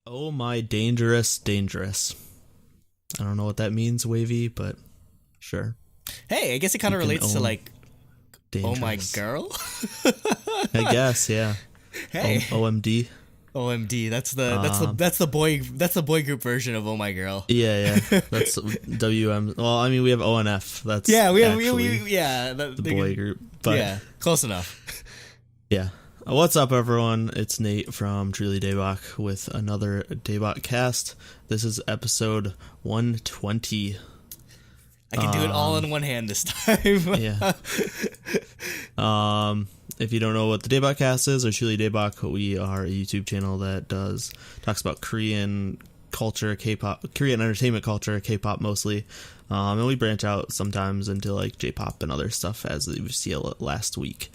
Oh my dangerous. I don't know what that means, WayV, but sure. Hey, I guess it kind You of can relates to own like, oh my dangerous. girl. I guess, yeah. Hey, OMD. OMD. Um, That's the boy group version of Oh My Girl. yeah. That's WM. Well, I mean, we have ONF. That's Yeah, actually yeah the boy group. But yeah, close enough. yeah. What's up, everyone? It's Nate from Truly Daebak with another DaebakCast. This is episode 120. I can do it all in one hand this time. Yeah. If you don't know what the DaebakCast is, or Truly Daebak, we are a YouTube channel that talks about Korean culture, K-pop, Korean entertainment culture, K-pop mostly, and we branch out sometimes into like J-pop and other stuff, as we see last week.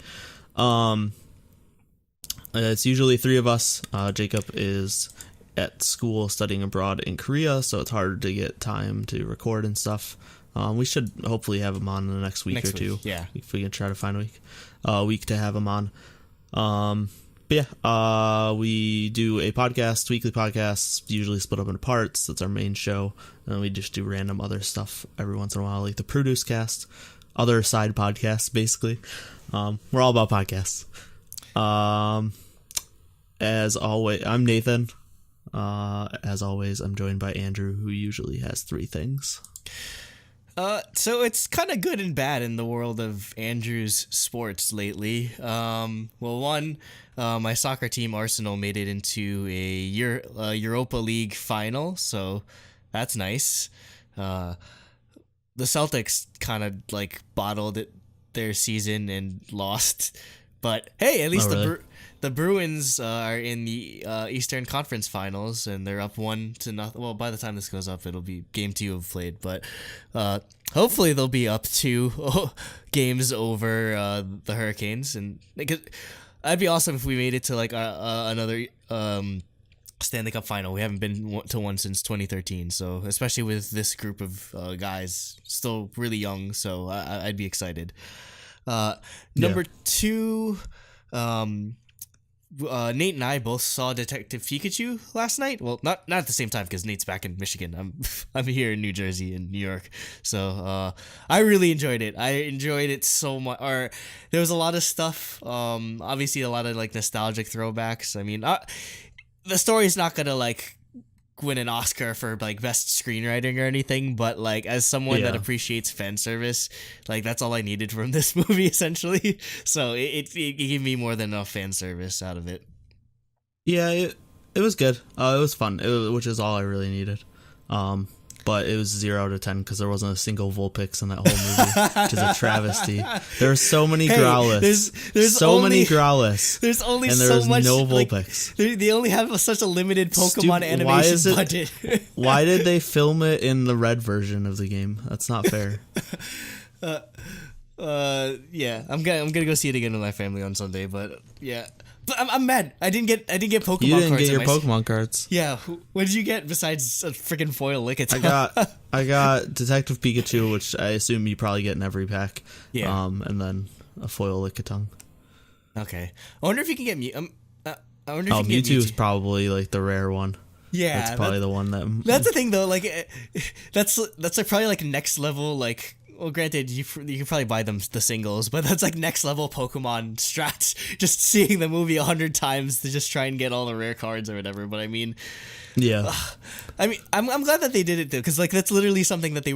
It's usually three of us. Jacob is at school studying abroad in Korea, so it's hard to get time to record and stuff. We should hopefully have him on in the next week or two. Yeah. If we can try to find a week to have him on. But yeah, we do a podcast, weekly podcasts, usually split up into parts. That's our main show. And we just do random other stuff every once in a while, like the ProduceCast, other side podcasts, basically. We're all about podcasts. As always, I'm Nathan. As always, I'm joined by Andrew, who usually has three things. So it's kind of good and bad in the world of Andrew's sports lately. One, my soccer team Arsenal made it into a Europa League final, so that's nice. The Celtics kind of like bottled their season and lost, but hey, at least the Bruins are in the Eastern Conference Finals, and they're up 1-0. Well, by the time this goes up, it'll be game 2 of played, but hopefully they'll be up 2 games over the Hurricanes, and that'd be awesome if we made it to like another Stanley Cup final. We haven't been to one since 2013, so especially with this group of guys still really young, so I'd be excited. Number 2. Nate and I both saw Detective Pikachu last night. Well, not at the same time, because Nate's back in Michigan. I'm here in New Jersey and New York. So I really enjoyed it. I enjoyed it so much. Or there was a lot of stuff. Obviously a lot of like nostalgic throwbacks. I mean, the story's not gonna like win an Oscar for like best screenwriting or anything, but like as someone that appreciates fan service, like that's all I needed from this movie essentially. So it gave me more than enough fan service out of it. Yeah, it was good. It was fun, which is all I really needed. But it was 0 out of 10 because there wasn't a single Vulpix in that whole movie, which is a travesty. There are so many Growlithe. There's so many Growlithe. There's only and so much. No Vulpix. Like, they only have such a limited Pokemon animation budget. Why did they film it in the red version of the game? That's not fair. Yeah, I'm gonna go see it again with my family on Sunday, but yeah. But I'm mad. I didn't get Pokemon cards. You didn't get your Pokemon cards. Yeah. What did you get besides a freaking foil Lickitung? I got Detective Pikachu, which I assume you probably get in every pack. Yeah. And then a foil Lickitung. Okay. I wonder if you can get Mew. I wonder if you can Mewtwo get is probably like the rare one. Yeah. That's probably the one that. That's the thing though. Like, that's like probably like next level like. Well, granted, you can probably buy them the singles, but that's like next level Pokemon strats. Just seeing the movie 100 times to just try and get all the rare cards or whatever. But I mean, yeah. I mean, I'm glad that they did it though, because like that's literally something that they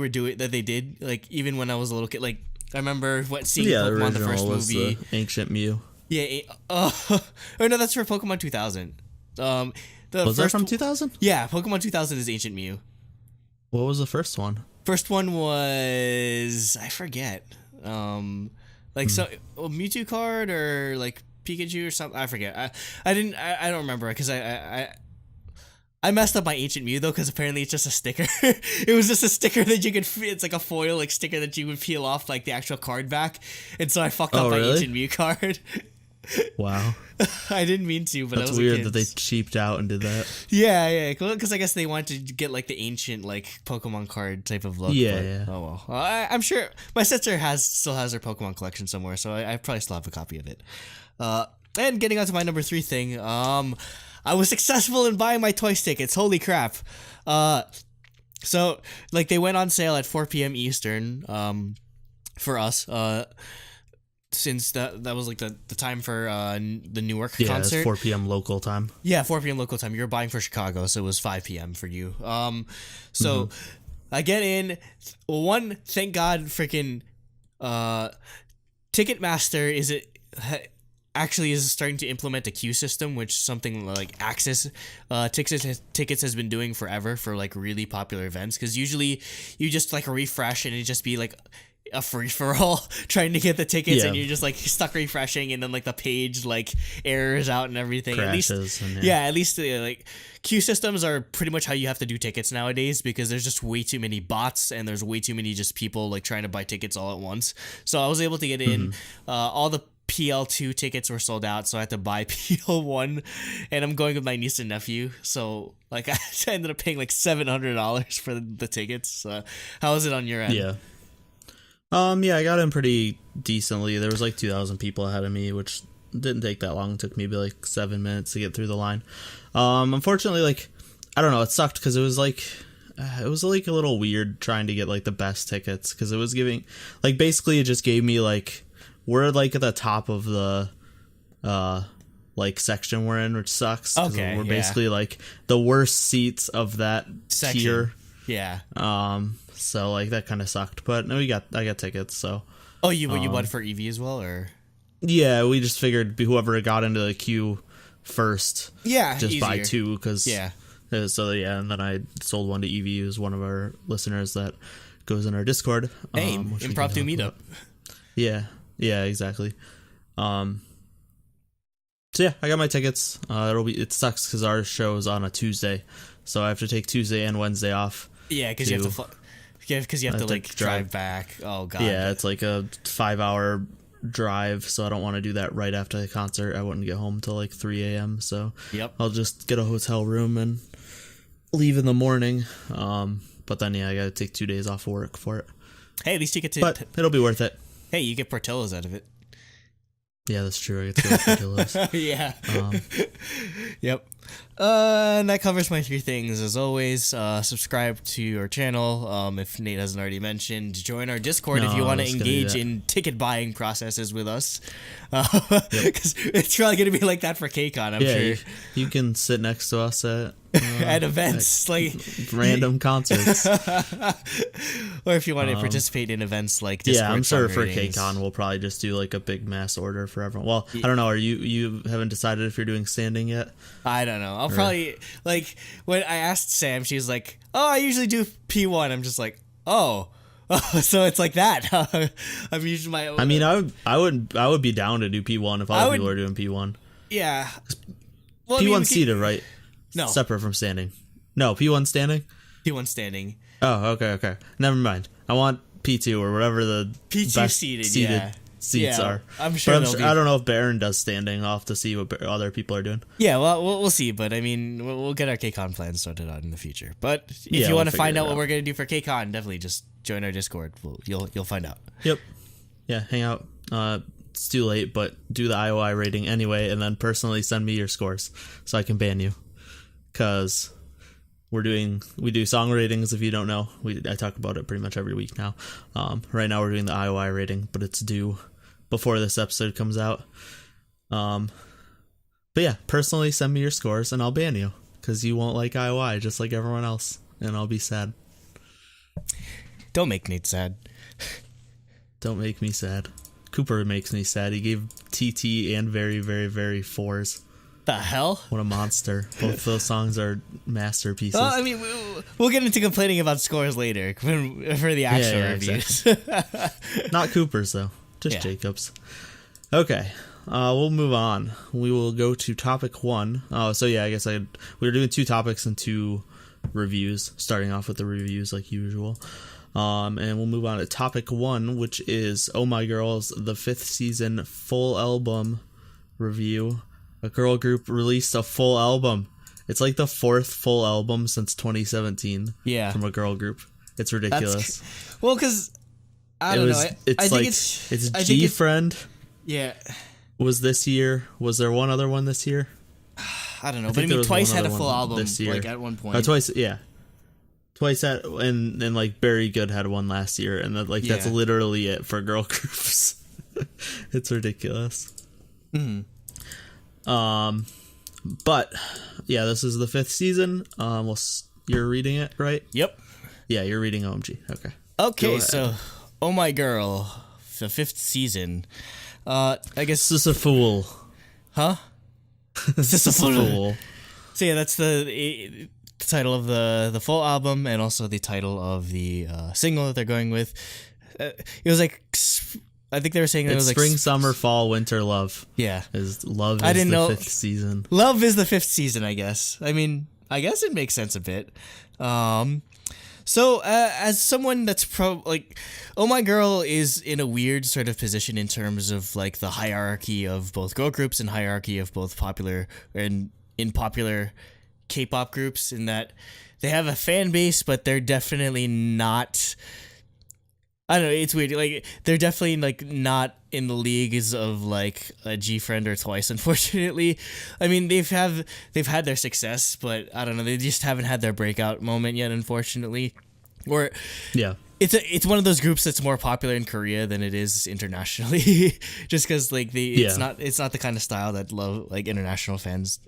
did. Like even when I was a little kid, like I remember seeing Pokemon the first movie. The Ancient Mew. Yeah. Oh no, that's for Pokemon 2000. Was that from 2000? Yeah, Pokemon 2000 is Ancient Mew. What was the first one? First one was I forget, so a Mewtwo card or like Pikachu or something. I forget. I don't remember because I messed up my Ancient Mew though because apparently it's just a sticker. It was just a sticker that you could. It's like a foil like sticker that you would peel off like the actual card back, and so I fucked up my Ancient Mew card. Wow. I didn't mean to, but that's I was weird that they cheaped out and did that. Yeah, because I guess they wanted to get like the ancient like Pokemon card type of look. Yeah. Oh well, I'm sure my sister still has her Pokemon collection somewhere, so I probably still have a copy of it. And getting on to my number 3 thing, I was successful in buying my Toys tickets. Holy crap. So, like, they went on sale at 4 p.m. Eastern, for us, since that was, like, the time for, the Newark concert. Yeah, it's 4 p.m. local time. Yeah, 4 p.m. local time. You were buying for Chicago, so it was 5 p.m. for you. So, I get in. One, thank God, freaking, Ticketmaster actually is starting to implement a queue system, which something like Access tickets has been doing forever for like really popular events, because usually you just like refresh and it just be like a free-for-all trying to get the tickets, and you're just like stuck refreshing, and then like the page like errors out and everything. Crashes, at least like queue systems are pretty much how you have to do tickets nowadays, because there's just way too many bots and there's way too many just people like trying to buy tickets all at once. So I was able to get in. All the PL2 tickets were sold out, so I had to buy PL1, and I'm going with my niece and nephew, so like I ended up paying like $700 for the tickets. How was it on your end? Yeah, I got in pretty decently. There was like 2,000 people ahead of me, which didn't take that long. It took maybe like 7 minutes to get through the line. Unfortunately, like, I don't know, it sucked because it was like a little weird trying to get like the best tickets, because it was giving like, basically it just gave me like, we're like at the top of the like section we're in, which sucks. Okay, we're basically like the worst seats of that section. tier. Yeah. So like that kind of sucked, but no, I got tickets. So. Oh, you bought it for EV as well, or? Yeah, we just figured whoever got into the queue first. Yeah, just easier. buy two, because yeah. So yeah, and then I sold one to EV, who's one of our listeners that goes in our Discord. Hey, impromptu meetup. Yeah, exactly. So yeah, I got my tickets. It sucks because our show is on a Tuesday, so I have to take Tuesday and Wednesday off. Yeah, because you have to like drive back. Oh god. Yeah, it's like a 5-hour drive, so I don't want to do that right after the concert. I wouldn't get home till like 3 a.m. So I'll just get a hotel room and leave in the morning. But then I gotta take 2 days off work for it. Hey, at least you get to. But it'll be worth it. Hey, you get Portillo's out of it. Yeah, that's true. I get to go to Portillo's. Yeah. Yep. And that covers my 3 things. As always, subscribe to our channel. If Nate hasn't already mentioned, join our Discord if you want to engage in ticket buying processes with us. Because it's probably going to be like that for KCON, I'm sure. You can sit next to us at events, like random concerts. Or if you want to participate in events like Discord. Yeah, I'm sure for KCON we'll probably just do like a big mass order for everyone. Well, I don't know. You haven't decided if you're doing standing yet? I don't know. I'll probably, like, when I asked Sam, she's like, "Oh, I usually do P1." I'm just like, "Oh, so it's like that." I'm usually my. I mean, I would be down to do P1 if other people are doing P1. Yeah. Well, P1 seated, right? No. Separate from standing. No, P1 standing? P1 standing. Oh, okay. Never mind. I want P2 or whatever the P2 best seated seats are. I'm sure. I don't know if Baron does standing. I'll have to see what other people are doing. Yeah, well, we'll see. But I mean, we'll get our KCON plans sorted out in the future. But if you want to find out what we're gonna do for KCON, definitely just join our Discord. You'll find out. Yep. Yeah, hang out. It's too late, but do the IOI rating anyway, and then personally send me your scores so I can ban you. Because we do song ratings. If you don't know, I talk about it pretty much every week now. Right now we're doing the IOI rating, but it's due before this episode comes out. But yeah, personally send me your scores and I'll ban you because you won't like IOI just like everyone else, and I'll be sad. Don't make Nate sad. Don't make me sad. Cooper makes me sad. He gave TT and Very, Very, Very 4s. The hell? What a monster. Both those songs are masterpieces. Well, I mean, we'll get into complaining about scores later for the actual reviews. Exactly. Not Cooper's, though. Just Jacob's. Okay. We'll move on. We will go to topic 1. So yeah, I guess we were doing 2 topics and 2 reviews, starting off with the reviews like usual. And we'll move on to topic 1, which is Oh My Girls, the 5th season full album review. A girl group released a full album. It's like the 4th full album since 2017. Yeah, from a girl group. It's ridiculous. Well, because I don't know. I think it's G-Friend. Yeah. Was this year? Was there one other one this year? I don't know, I but I think there mean, was Twice one had a other full one album this year. like at one point. Twice, yeah. Twice had, and like Very Good had one last year, and like that's Yeah. literally it for girl groups. It's ridiculous. But yeah, this is the 5th season. You're reading it, right? Yep. Yeah, you're reading OMG. Okay. Go Okay, ahead. so Oh My Girl, the 5th season. I guess This is a fool. huh? This is a fool. So yeah, that's the title of the full album, and also the title of the single that they're going with. It was like, I think they were saying that it It's was spring, like summer, fall, winter, love. Yeah, Love I is didn't the know- 5th season. Love is the 5th season, I guess. I mean, I guess it makes sense a bit. So as someone that's Oh My Girl is in a weird sort of position in terms of like the hierarchy of both girl groups and hierarchy of both popular K-pop groups, in that they have a fan base, but they're definitely not. I don't know. It's weird. Like, they're definitely like not in the leagues of like a G-Friend or Twice. Unfortunately, I mean they've had their success, but I don't know. They just haven't had their breakout moment yet. Unfortunately, or Yeah. it's one of those groups that's more popular in Korea than it is internationally. Just because like it's not the kind of style that international fans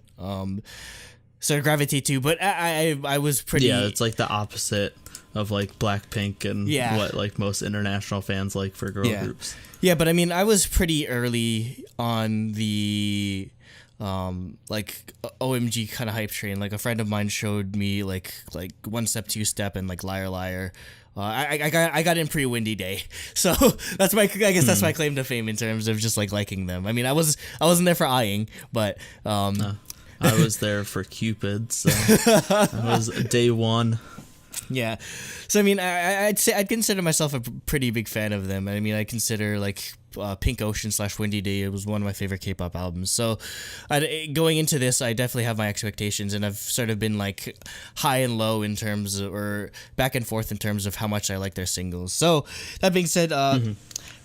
sort of gravitate to. But I was pretty. Yeah, it's like the opposite of like Blackpink and Yeah. what like most international fans like for girl groups. Yeah, but I mean, I was pretty early on the OMG kind of hype train. Like, a friend of mine showed me like One Step, Two Step, and like Liar Liar. I got in pre Windy Day, so that's my that's my claim to fame in terms of just like liking them. I mean, I wasn't there for eyeing, but I was there for Cupid, so I was day one. Yeah, so I mean, I'd say I'd consider myself a pretty big fan of them. I mean, I consider like Pink Ocean / Windy Day, it was one of my favorite K-pop albums. So, going into this, I definitely have my expectations, and I've sort of been like high and low in terms of, or back and forth in terms of how much I like their singles. So that being said,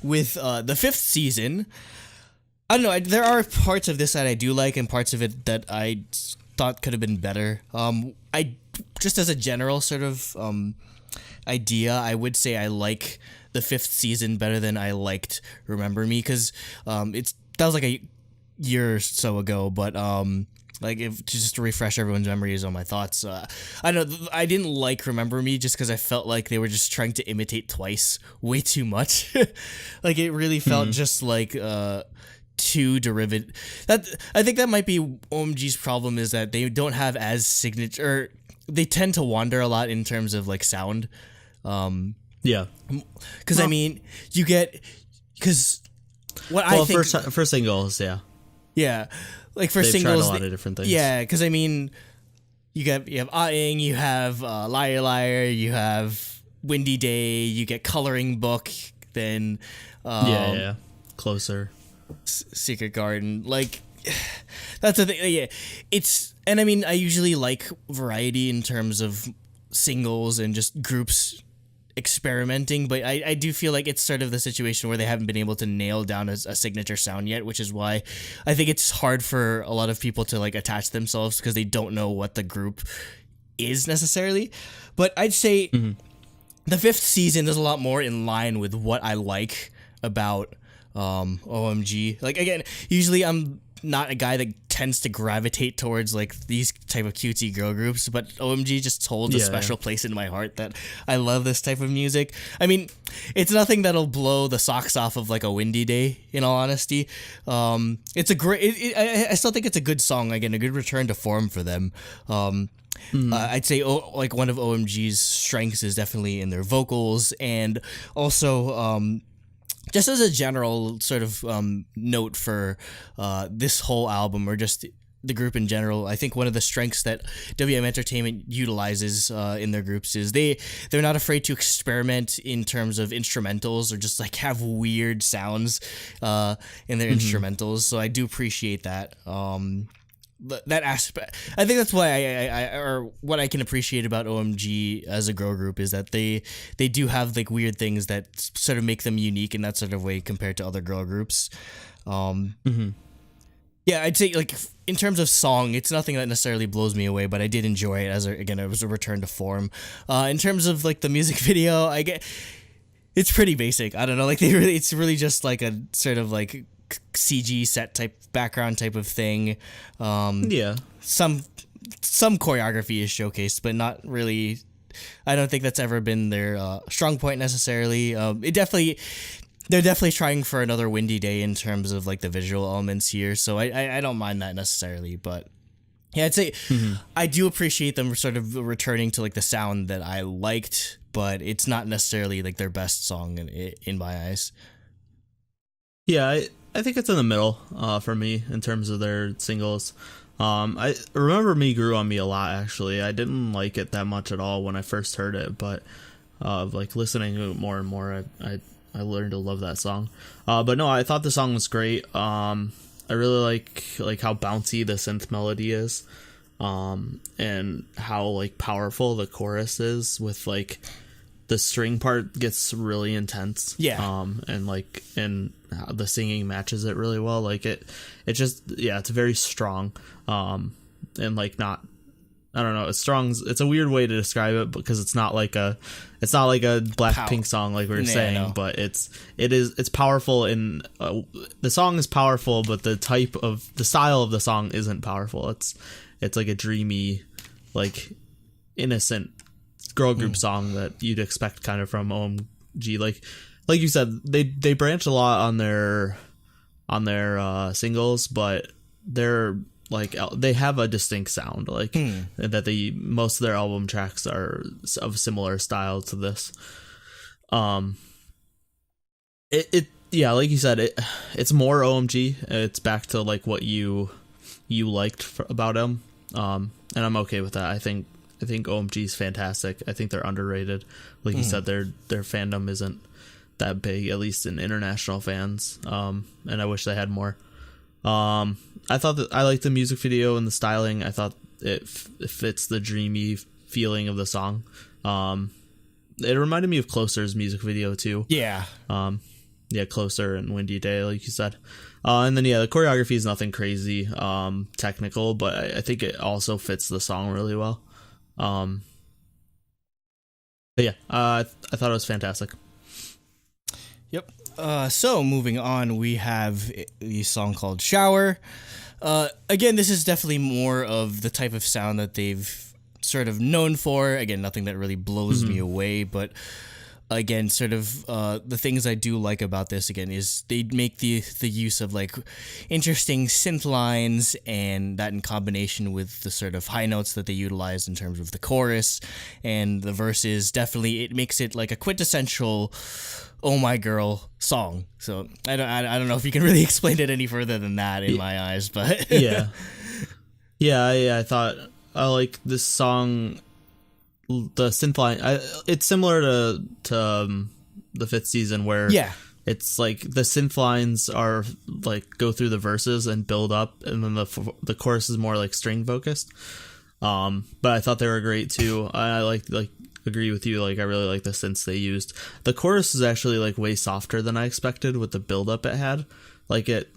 with the 5th season, I don't know. There are parts of this that I do like, and parts of it that I thought could have been better. I just as a general sort of idea, I would say I like the 5th season better than I liked Remember Me, because that was like a year or so ago. But like, if just to refresh everyone's memories on my thoughts, I don't know, I didn't like Remember Me just because I felt like they were just trying to imitate Twice way too much. Like, it really felt just like too derivative. That I think that might be OMG's problem, is that they don't have as signature. They tend to wander a lot in terms of like sound. Yeah, because I mean, you get I think for singles, yeah, like for they've singles, tried a lot of different things. Yeah, because I mean, you have Ah-ing, you have Liar Liar, you have Windy Day, you get Coloring Book, then Closer, Secret Garden, like. That's the thing. Yeah, and I mean, I usually like variety in terms of singles and just groups experimenting, but I do feel like it's sort of the situation where they haven't been able to nail down a signature sound yet, which is why I think it's hard for a lot of people to like attach themselves, because they don't know what the group is necessarily. But I'd say the 5th season is a lot more in line with what I like about OMG. Like, again, usually I'm not a guy that tends to gravitate towards like these type of cutesy girl groups, but OMG just holds a special place in my heart, that I love this type of music. I mean, it's nothing that'll blow the socks off of like a Windy Day, in all honesty. It's a great, I still think it's a good song, again, a good return to form for them. I'd say like one of OMG's strengths is definitely in their vocals, and also just as a general sort of note for this whole album, or just the group in general, I think one of the strengths that WM Entertainment utilizes in their groups is they're not afraid to experiment in terms of instrumentals, or just like have weird sounds in their instrumentals. So I do appreciate that. That aspect, I think that's why or what I can appreciate about OMG as a girl group is that they do have like weird things that sort of make them unique in that sort of way compared to other girl groups. Yeah, I'd say like in terms of song, it's nothing that necessarily blows me away, but I did enjoy it again, it was a return to form. In terms of like the music video, it's pretty basic. I don't know, like it's really just like a sort of like CG set type background type of thing. Yeah. Some choreography is showcased, but not really. I don't think that's ever been their strong point necessarily. They're definitely trying for another windy day in terms of like the visual elements here, so I don't mind that necessarily. But yeah, I'd say I do appreciate them sort of returning to like the sound that I liked, but it's not necessarily like their best song in my eyes. Yeah, I think it's in the middle for me in terms of their singles. I remember Me Grew on Me a lot, actually. I didn't like it that much at all when I first heard it, but like listening to it more and more, I learned to love that song. But no, I thought the song was great. I really like how bouncy the synth melody is, and how like powerful the chorus is with like the string part gets really intense. Yeah. And the singing matches it really well. Like it just, yeah, it's very strong. And like not, I don't know, it's strong. It's a weird way to describe it because it's not like a Blackpink song like we were saying, no. But it's powerful in the song is powerful, but the style of the song isn't powerful. It's like a dreamy, like innocent girl group song that you'd expect kind of from OMG. Like you said, they branch a lot on their singles, but they're like they have a distinct sound, like that most of their album tracks are of similar style to this. Yeah, like you said, it's more OMG. It's back to like what you liked about them, and I'm okay with that. I think OMG is fantastic. I think they're underrated. Like you said, their fandom isn't that big, at least in international fans. And I wish they had more. I thought that I liked the music video and the styling. I thought it fits the dreamy feeling of the song. It reminded me of Closer's music video too. Yeah. Yeah, Closer and Windy Day, like you said. And then yeah, the choreography is nothing crazy, technical, but I think it also fits the song really well. But yeah, I thought it was fantastic. Yep. So moving on, we have a song called Shower. Again, this is definitely more of the type of sound that they've sort of known for. Again, nothing that really blows me away, but again, sort of the things I do like about this, again, is they make the use of like interesting synth lines, and that in combination with the sort of high notes that they utilize in terms of the chorus and the verses, definitely it makes it like a quintessential Oh My Girl song. So I don't know if you can really explain it any further than that in my eyes, but yeah. I thought I like this song. The synth line, it's similar to the Fifth Season, where it's like the synth lines are like go through the verses and build up, and then the chorus is more like string focused. But I thought they were great too. I agree with you. Like I really like the synths they used. The chorus is actually like way softer than I expected with the build up it had. Like it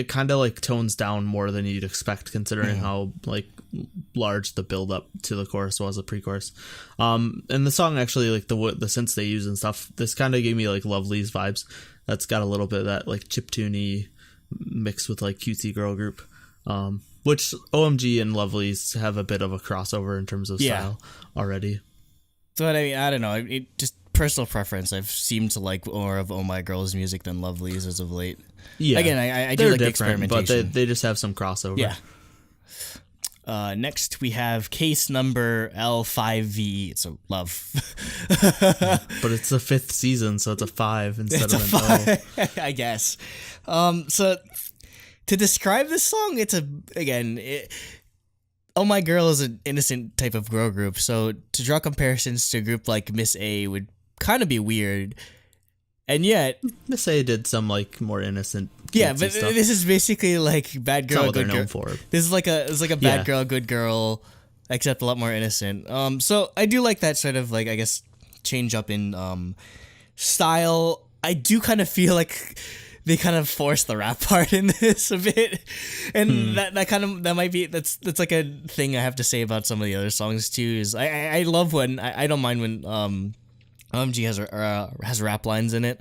kind of like tones down more than you'd expect, considering how like large the build up to the chorus was, a pre-chorus. And the song actually, like the synths they use and stuff, this kind of gave me like Lovely's vibes. That's got a little bit of that like chiptune-y mixed with like cutesy girl group, which OMG and Lovely's have a bit of a crossover in terms of style already. So I mean, I don't know. It just personal preference. I've seemed to like more of Oh My Girl's music than Lovely's as of late. Yeah. Again, I do like the experimentation, but they just have some crossover. Yeah. Next we have case number L5VE. It's a love. But it's the Fifth Season, so it's a 5 instead of an L. I guess. So to describe this song, Oh My Girl is an innocent type of girl group, so to draw comparisons to a group like Miss A would kind of be weird. And yet Miss A did some like more innocent but stuff. This is basically like bad girl, good girl. This is like a bad girl, good girl, except a lot more innocent. So I do like that sort of like, I guess, change up in style. I do kind of feel like they kind of force the rap part in this a bit, and that might be that's like a thing I have to say about some of the other songs too. Is I love when I don't mind when OMG has rap lines in it,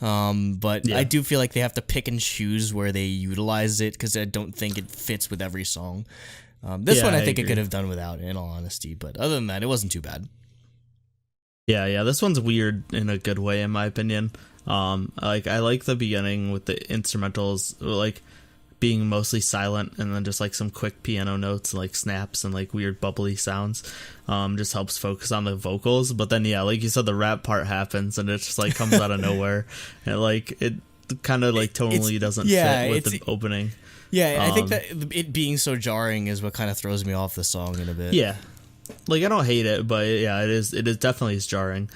but I do feel like they have to pick and choose where they utilize it because I don't think it fits with every song. This one I think it could have done without, in all honesty, but other than that, it wasn't too bad. Yeah, this one's weird in a good way, in my opinion. Like, I like the beginning with the instrumentals, like, being mostly silent, and then just, like, some quick piano notes, like, snaps and, like, weird bubbly sounds. Just helps focus on the vocals. But then, yeah, like you said, the rap part happens, and it just, like, comes out of nowhere. And, like, it kind of, like, tonally doesn't fit with the opening. Yeah, I think that it being so jarring is what kind of throws me off the song in a bit. Yeah. Like, I don't hate it, but yeah, it is definitely jarring.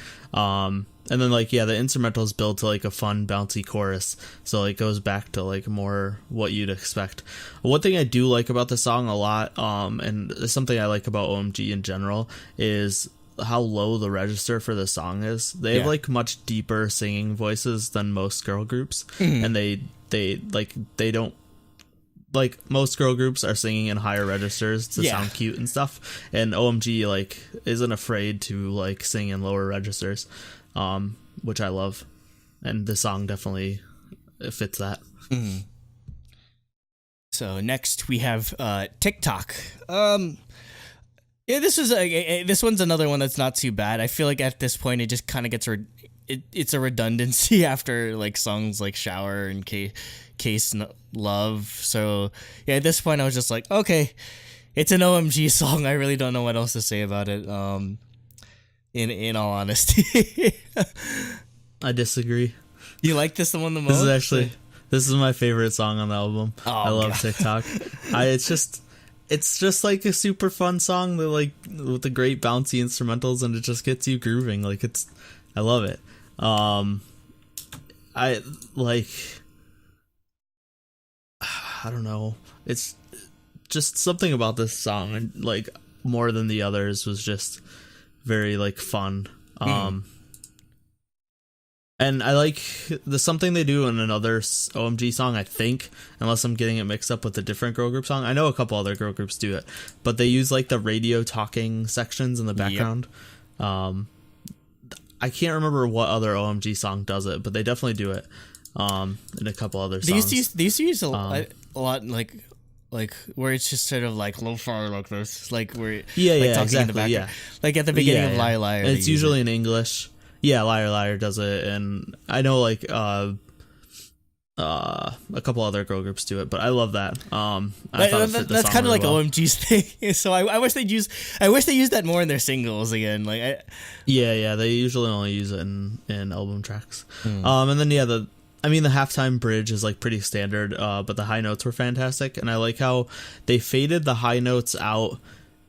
And then, like, yeah, the instrumentals build to, like, a fun, bouncy chorus, so it goes back to, like, more what you'd expect. One thing I do like about the song a lot, and something I like about OMG in general, is how low the register for the song is. They have, like, much deeper singing voices than most girl groups, and they don't, like, most girl groups are singing in higher registers to sound cute and stuff, and OMG, like, isn't afraid to, like, sing in lower registers, which I love, and the song definitely fits that. So next we have TikTok. This one's another one that's not too bad. I feel like at this point it just kind of gets it's a redundancy after, like, songs like Shower and Case Love. So yeah, at this point I was just like, okay, it's an OMG song. I really don't know what else to say about it. In all honesty. I disagree. You like this one the most? This is my favorite song on the album. I love TikTok. It's just like a super fun song that, like, with the great bouncy instrumentals, and it just gets you grooving. Like, I love it. I don't know. It's just something about this song, and, like, more than the others, was just very, like, fun. And I like something they do in another OMG song, I think, unless I'm getting it mixed up with a different girl group song. I know a couple other girl groups do it, but they use, like, the radio talking sections in the background. I can't remember what other OMG song does it, but they definitely do it in a couple other songs. They used to use a lot, like where it's just sort of like lo-fi like this, like where talking exactly, in the background, like at the beginning of Liar Liar. And it's usually in English. Yeah, Liar Liar does it, and I know, like, a couple other girl groups do it, but I love that. That's kind of like OMG's thing. So I wish they'd use that more in their singles again. Like, they usually only use it in album tracks. And then the halftime bridge is, like, pretty standard, but the high notes were fantastic, and I like how they faded the high notes out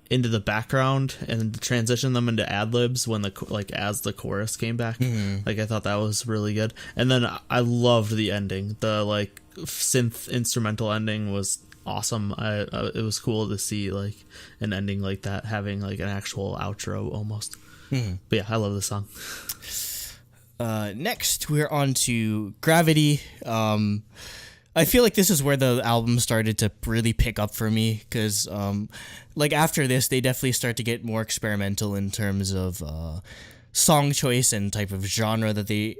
into the background and transition them into ad-libs when as the chorus came back. Like, I thought that was really good. And then I loved the ending. The, like, synth instrumental ending was awesome. It was cool to see, like, an ending like that having, like, an actual outro almost. But yeah, I love this song. Next we're on to Gravity. I feel like this is where the album started to really pick up for me, because like, after this they definitely start to get more experimental in terms of song choice and type of genre that they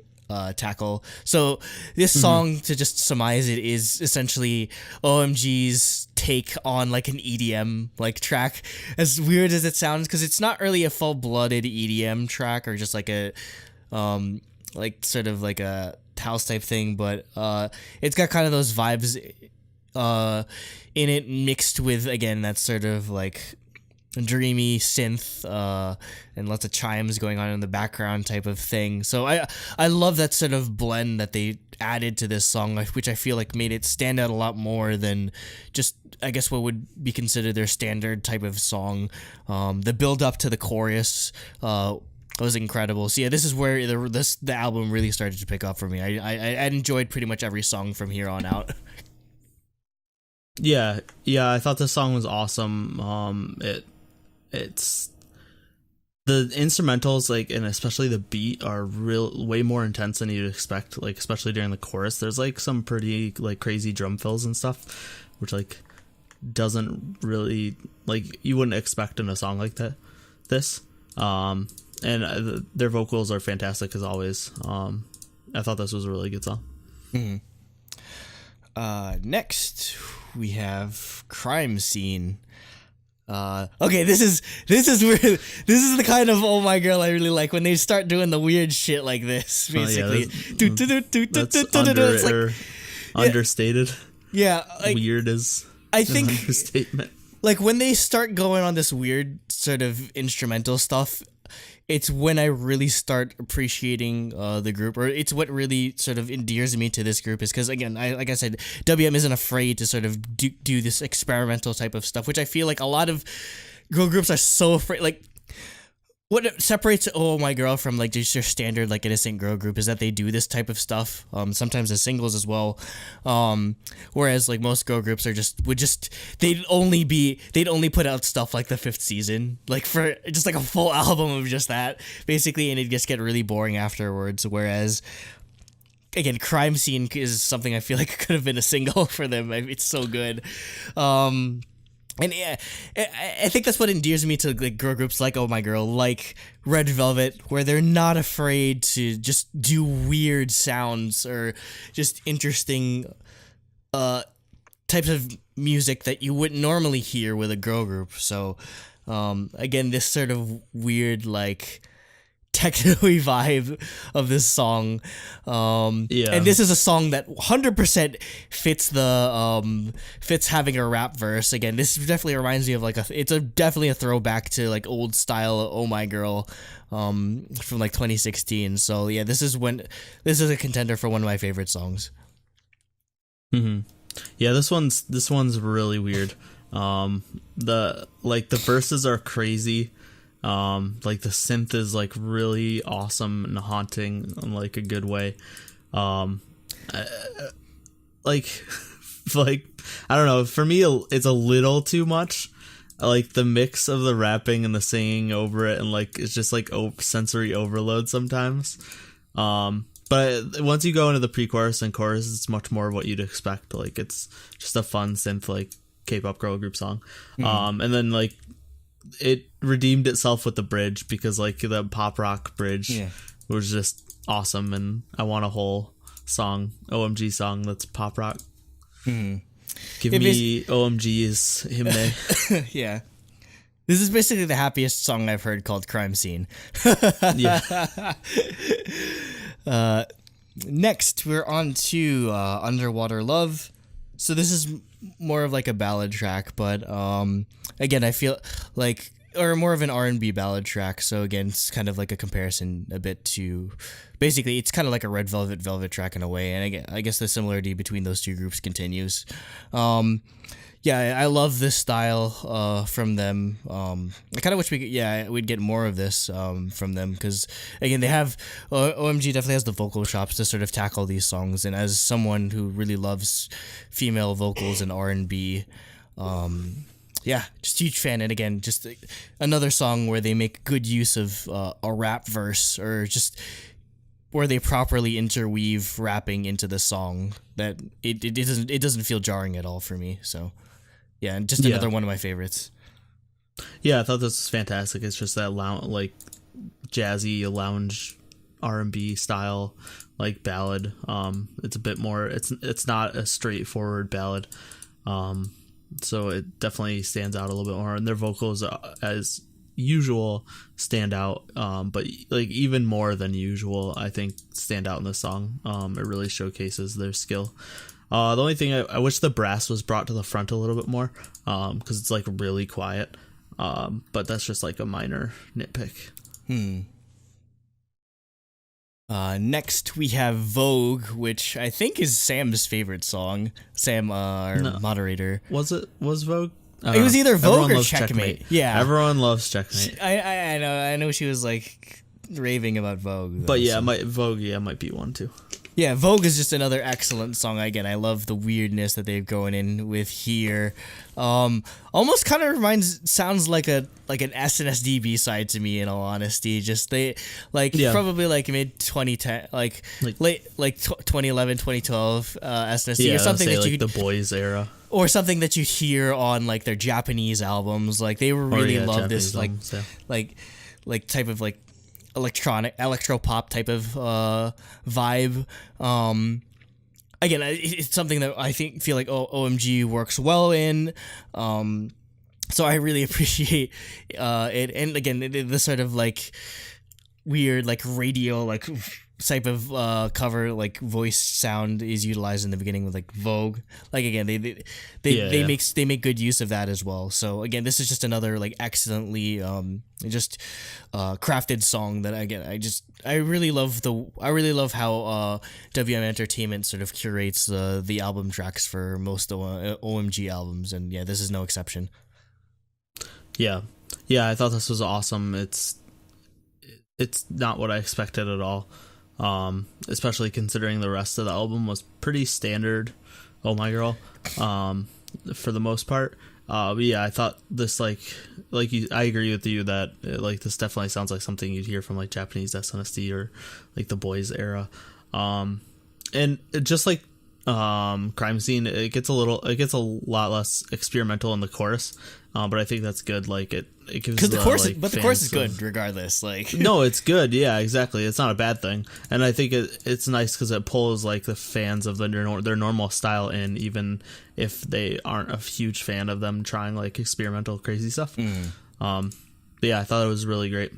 tackle. So this song, to just surmise it, is essentially OMG's take on, like, an EDM, like, track, as weird as it sounds, because it's not really a full-blooded EDM track or just like a like, sort of like a house type thing, but it's got kind of those vibes in it, mixed with, again, that sort of, like, dreamy synth and lots of chimes going on in the background type of thing. So I love that sort of blend that they added to this song, which I feel like made it stand out a lot more than just, I guess, what would be considered their standard type of song. The build up to the chorus was incredible. So yeah, this is where the album really started to pick up for me. I enjoyed pretty much every song from here on out. Yeah, I thought this song was awesome. It's The instrumentals, like, and especially the beat, are way more intense than you'd expect. Like, especially during the chorus, there's like some pretty like crazy drum fills and stuff, which like doesn't really, like, you wouldn't expect in a song like this. And their vocals are fantastic as always. I thought this was a really good song. Next we have Crime Scene. Okay, this is weird. This is the kind of Oh My Girl I really like, when they start doing the weird shit like this, basically. That's understated. Yeah, like, weird is, I think, an understatement. Like, when they start going on this weird sort of instrumental stuff, it's when I really start appreciating the group, or it's what really sort of endears me to this group, is because, again, like I said, WM isn't afraid to sort of do this experimental type of stuff, which I feel like a lot of girl groups are so afraid. Like, what separates Oh My Girl from like just your standard like innocent girl group is that they do this type of stuff, sometimes as singles as well, whereas like most girl groups are they'd only put out stuff like the 5th season, like for just like a full album of just that basically, and it'd just get really boring afterwards. Whereas, again, Crime Scene is something I feel like could have been a single for them. It's so good. And yeah, I think that's what endears me to like girl groups like Oh My Girl, like Red Velvet, where they're not afraid to just do weird sounds or just interesting types of music that you wouldn't normally hear with a girl group. So again, this sort of weird like techno-y vibe of this song, and this is a song that 100% fits having a rap verse. Again, this definitely reminds me of like definitely a throwback to like old style Oh My Girl from like 2016. So yeah, this is a contender for one of my favorite songs. Yeah, this one's really weird. The verses are crazy. Like the synth is like really awesome and haunting in like a good way. Like I don't know, for me it's a little too much. Like the mix of the rapping and the singing over it, and like it's just like sensory overload sometimes. But once you go into the pre-chorus and chorus, it's much more of what you'd expect. Like it's just a fun synth like K-pop girl group song. And then like it redeemed itself with the bridge, because like the pop rock bridge was just awesome, and I want a whole song, OMG song, that's pop rock. Give me OMG's hymne. Yeah, this is basically the happiest song I've heard, called Crime Scene. Yeah. Next we're on to Underwater Love. So this is more of like a ballad track, but again, I feel like, or more of an R&B ballad track. So again, it's kind of like a comparison a bit to, basically it's kind of like a Red Velvet track in a way. And again, I guess the similarity between those two groups continues. Yeah, I love this style from them. I kind of wish we'd get more of this from them, because again, they have OMG definitely has the vocal chops to sort of tackle these songs. And as someone who really loves female vocals and R&B, yeah, just huge fan. And again, just another song where they make good use of a rap verse, or just where they properly interweave rapping into the song, that it doesn't feel jarring at all for me. So yeah, and just another one of my favorites. Yeah, I thought this was fantastic. It's just that like jazzy lounge R&B style like ballad. It's a bit more. It's not a straightforward ballad. So it definitely stands out a little bit more, and their vocals, as usual, stand out. But like even more than usual, I think, stand out in this song. It really showcases their skill. The only thing I wish the brass was brought to the front a little bit more, because it's like really quiet. But that's just like a minor nitpick. Next we have Vogue, which I think is Sam's favorite song. Sam, our moderator. Was Vogue? It was either Vogue or Checkmate. Yeah, everyone loves Checkmate. I know she was like raving about Vogue. But yeah, Vogue might be one too. Yeah, Vogue is just another excellent song. Again, I love the weirdness that they've going in with here. Almost kind of sounds like an SNSD B side to me. In all honesty, just they probably like mid 2010, like 2011, 2012 SNSD or something that you could, the Boys era. Or something that you hear on like their Japanese albums. Like they really love Japanese this albums, like type of like electro pop type of vibe. Again, it's something that I feel like OMG works well in. So I really appreciate it. And again, the sort of like weird like radio like type of cover like voice sound is utilized in the beginning with like Vogue. Like again, they make good use of that as well. So again, this is just another like excellently crafted song that I really love how WM Entertainment sort of curates the album tracks for most OMG albums, and yeah, this is no exception. Yeah, I thought this was awesome. It's not what I expected at all. Especially considering the rest of the album was pretty standard. Oh my girl, for the most part. But yeah, I thought this I agree with you that this definitely sounds like something you'd hear from like Japanese SNSD or like the Boys era. And it just like Crime Scene, it gets a lot less experimental in the chorus. But I think that's good. Like it gives because the chorus is good regardless. Like no, it's good. Yeah, exactly. It's not a bad thing, and I think it's nice because it pulls like the fans of their normal style in, even if they aren't a huge fan of them trying like experimental crazy stuff. But yeah, I thought it was really great.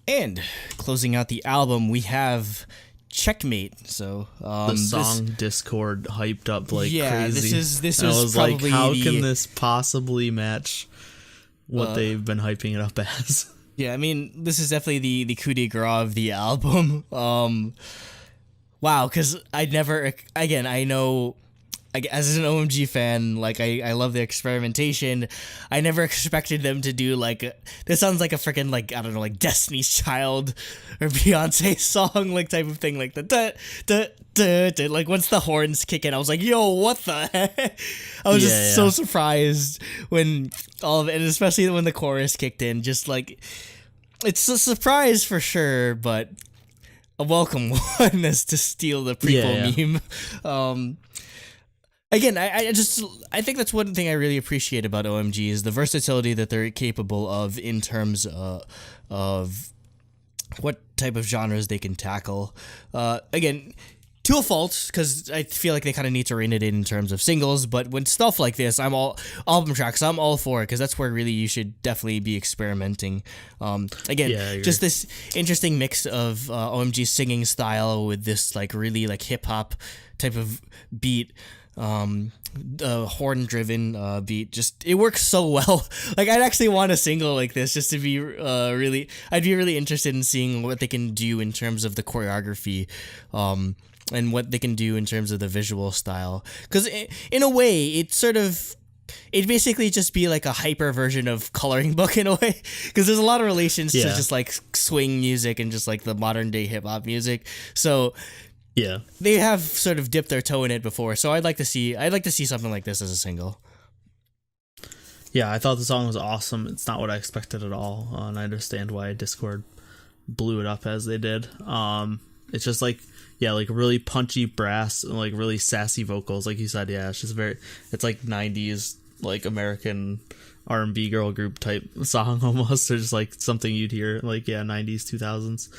And closing out the album, we have Checkmate. So the song Discord hyped up like crazy. This I was like, probably how can this possibly match what they've been hyping it up as? Yeah, I mean, this is definitely the coup de grace of the album. Wow, because I know, as an OMG fan, like I love the experimentation. I never expected them to do this sounds like a freaking like I don't know, like Destiny's Child or Beyonce song like type of thing, like the like once the horns kick in, I was like, yo, what the heck? I was so surprised when all of it, and especially when the chorus kicked in. Just like it's a surprise for sure, but a welcome one, as to steal the prequel meme. Again, I think that's one thing I really appreciate about OMG is the versatility that they're capable of in terms of what type of genres they can tackle. Again, to a fault, because I feel like they kind of need to rein it in terms of singles, but when stuff like this, album tracks, I'm all for it, because that's where really you should definitely be experimenting. Just this interesting mix of OMG's singing style with this like really like hip-hop type of beat, horn driven beat, just it works so well. Like I'd actually want a single like this just to be I'd be really interested in seeing what they can do in terms of the choreography, and what they can do in terms of the visual style, because in a way it'd basically just be like a hyper version of Coloring Book in a way, because there's a lot of relations to just like swing music and just like the modern day hip hop music. So yeah, they have sort of dipped their toe in it before, so I'd like to see something like this as a single. Yeah, I thought the song was awesome. It's not what I expected at all, and I understand why Discord blew it up as they did. It's just like really punchy brass and like really sassy vocals, like you said. Yeah, it's just it's like 90s like American R&B girl group type song almost, or just like something you'd hear like 90s 2000s,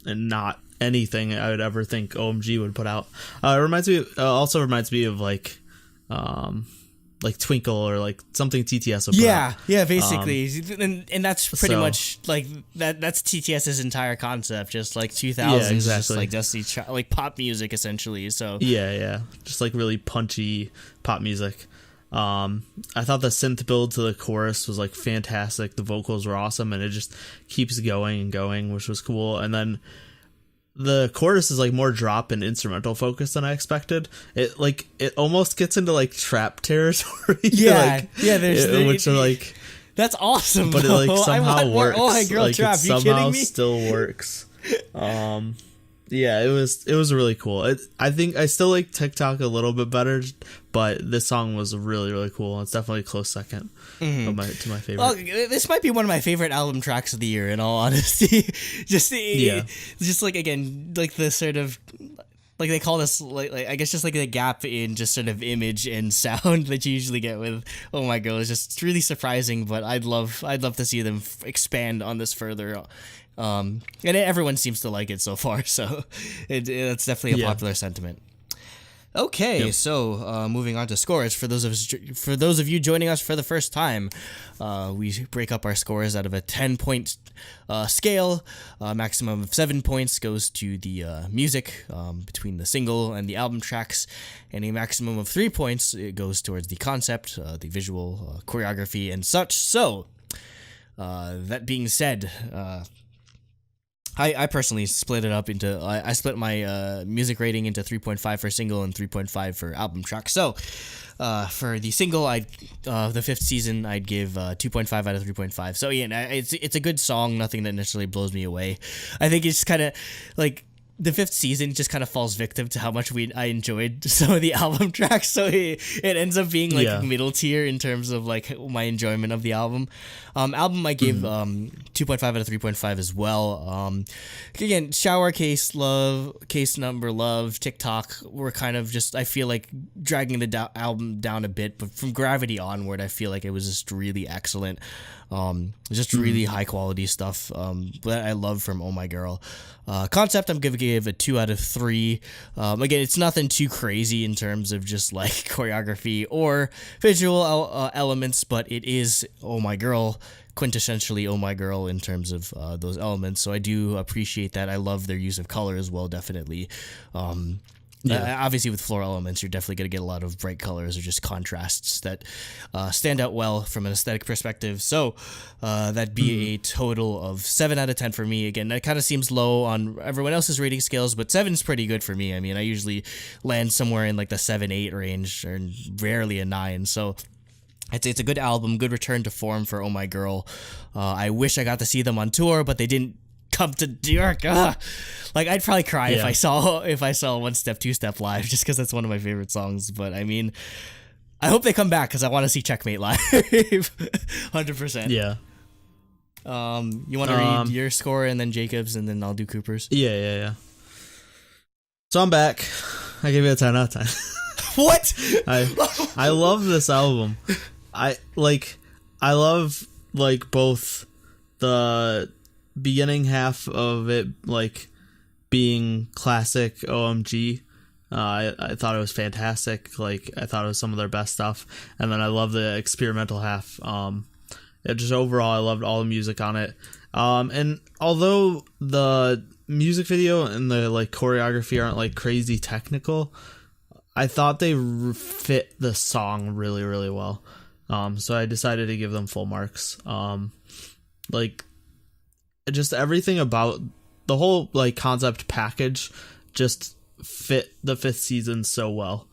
and not anything I would ever think OMG would put out. It also reminds me of like Twinkle or like something TTS would put out. Yeah, basically. And that's pretty much like that's TTS's entire concept, just like 2000s, just like Destiny like pop music essentially. So yeah, just like really punchy pop music. I thought the synth build to the chorus was like fantastic. The vocals were awesome, and it just keeps going and going, which was cool. And then the chorus is like more drop and instrumental focused than I expected. It almost gets into like trap territory. Which are like, that's awesome. But it like somehow works. Oh my girl, like, trap! It you somehow kidding me? Still works. Yeah, it was really cool. I think I still like TikTok a little bit better, but this song was really, really cool. It's definitely a close second to my favorite. Well, this might be one of my favorite album tracks of the year, in all honesty. just like, again, like the sort of, like they call this, like I guess just like the gap in just sort of image and sound that you usually get with Oh My Girl is just really surprising. But I'd love to see them expand on this further. And everyone seems to like it so far, so it's definitely a popular sentiment. Okay, so moving on to scores. For those of you joining us for the first time, we break up our scores out of a 10-point scale. Maximum of 7 points goes to the music between the single and the album tracks, and a maximum of 3 points it goes towards the concept, the visual, choreography, and such. So, that being said, I personally split it up into, I split my music rating into 3.5 for single and 3.5 for album track. So, for the single, the fifth season, I'd give 2.5 out of 3.5. So yeah, it's a good song, nothing that necessarily blows me away. I think it's kind of like, the fifth season just kind of falls victim to how much I enjoyed some of the album tracks, so it ends up being like middle tier in terms of like my enjoyment of the album. Album I gave 2.5 out of 3.5 as well. Again, Shower Case Number Love, TikTok were kind of just, I feel like, dragging the album down a bit, but from Gravity onward, I feel like it was just really excellent. Just really high quality stuff that I love from Oh My Girl. Concept, I'm gonna give a 2 out of 3. Again, it's nothing too crazy in terms of just like choreography or visual elements, but it is Oh My Girl, quintessentially Oh My Girl in terms of those elements. So I do appreciate that. I love their use of color as well, definitely. Obviously, with floral elements, you're definitely going to get a lot of bright colors or just contrasts that stand out well from an aesthetic perspective. So that'd be a total of 7 out of 10 for me. Again, that kind of seems low on everyone else's rating scales, but 7 is pretty good for me. I mean, I usually land somewhere in like the 7-8 range, or rarely a 9. So I'd say it's a good album, good return to form for Oh My Girl. I wish I got to see them on tour, but they didn't come to New York. Like, I'd probably cry if I saw One Step, Two Step live, just because that's one of my favorite songs. But I mean, I hope they come back because I want to see Checkmate live. 100%. Yeah. You want to read your score and then Jacob's, and then I'll do Cooper's? Yeah. So I'm back. I give it a 10 out of 10. What? I love this album. I love like both the beginning half of it, like being classic OMG. I thought it was fantastic. Like, I thought it was some of their best stuff. And then I love the experimental half. Just overall, I loved all the music on it. And although the music video and the like choreography aren't like crazy technical, I thought they fit the song really, really well. So I decided to give them full marks. Like, just everything about the whole like concept package just fit the fifth season so well.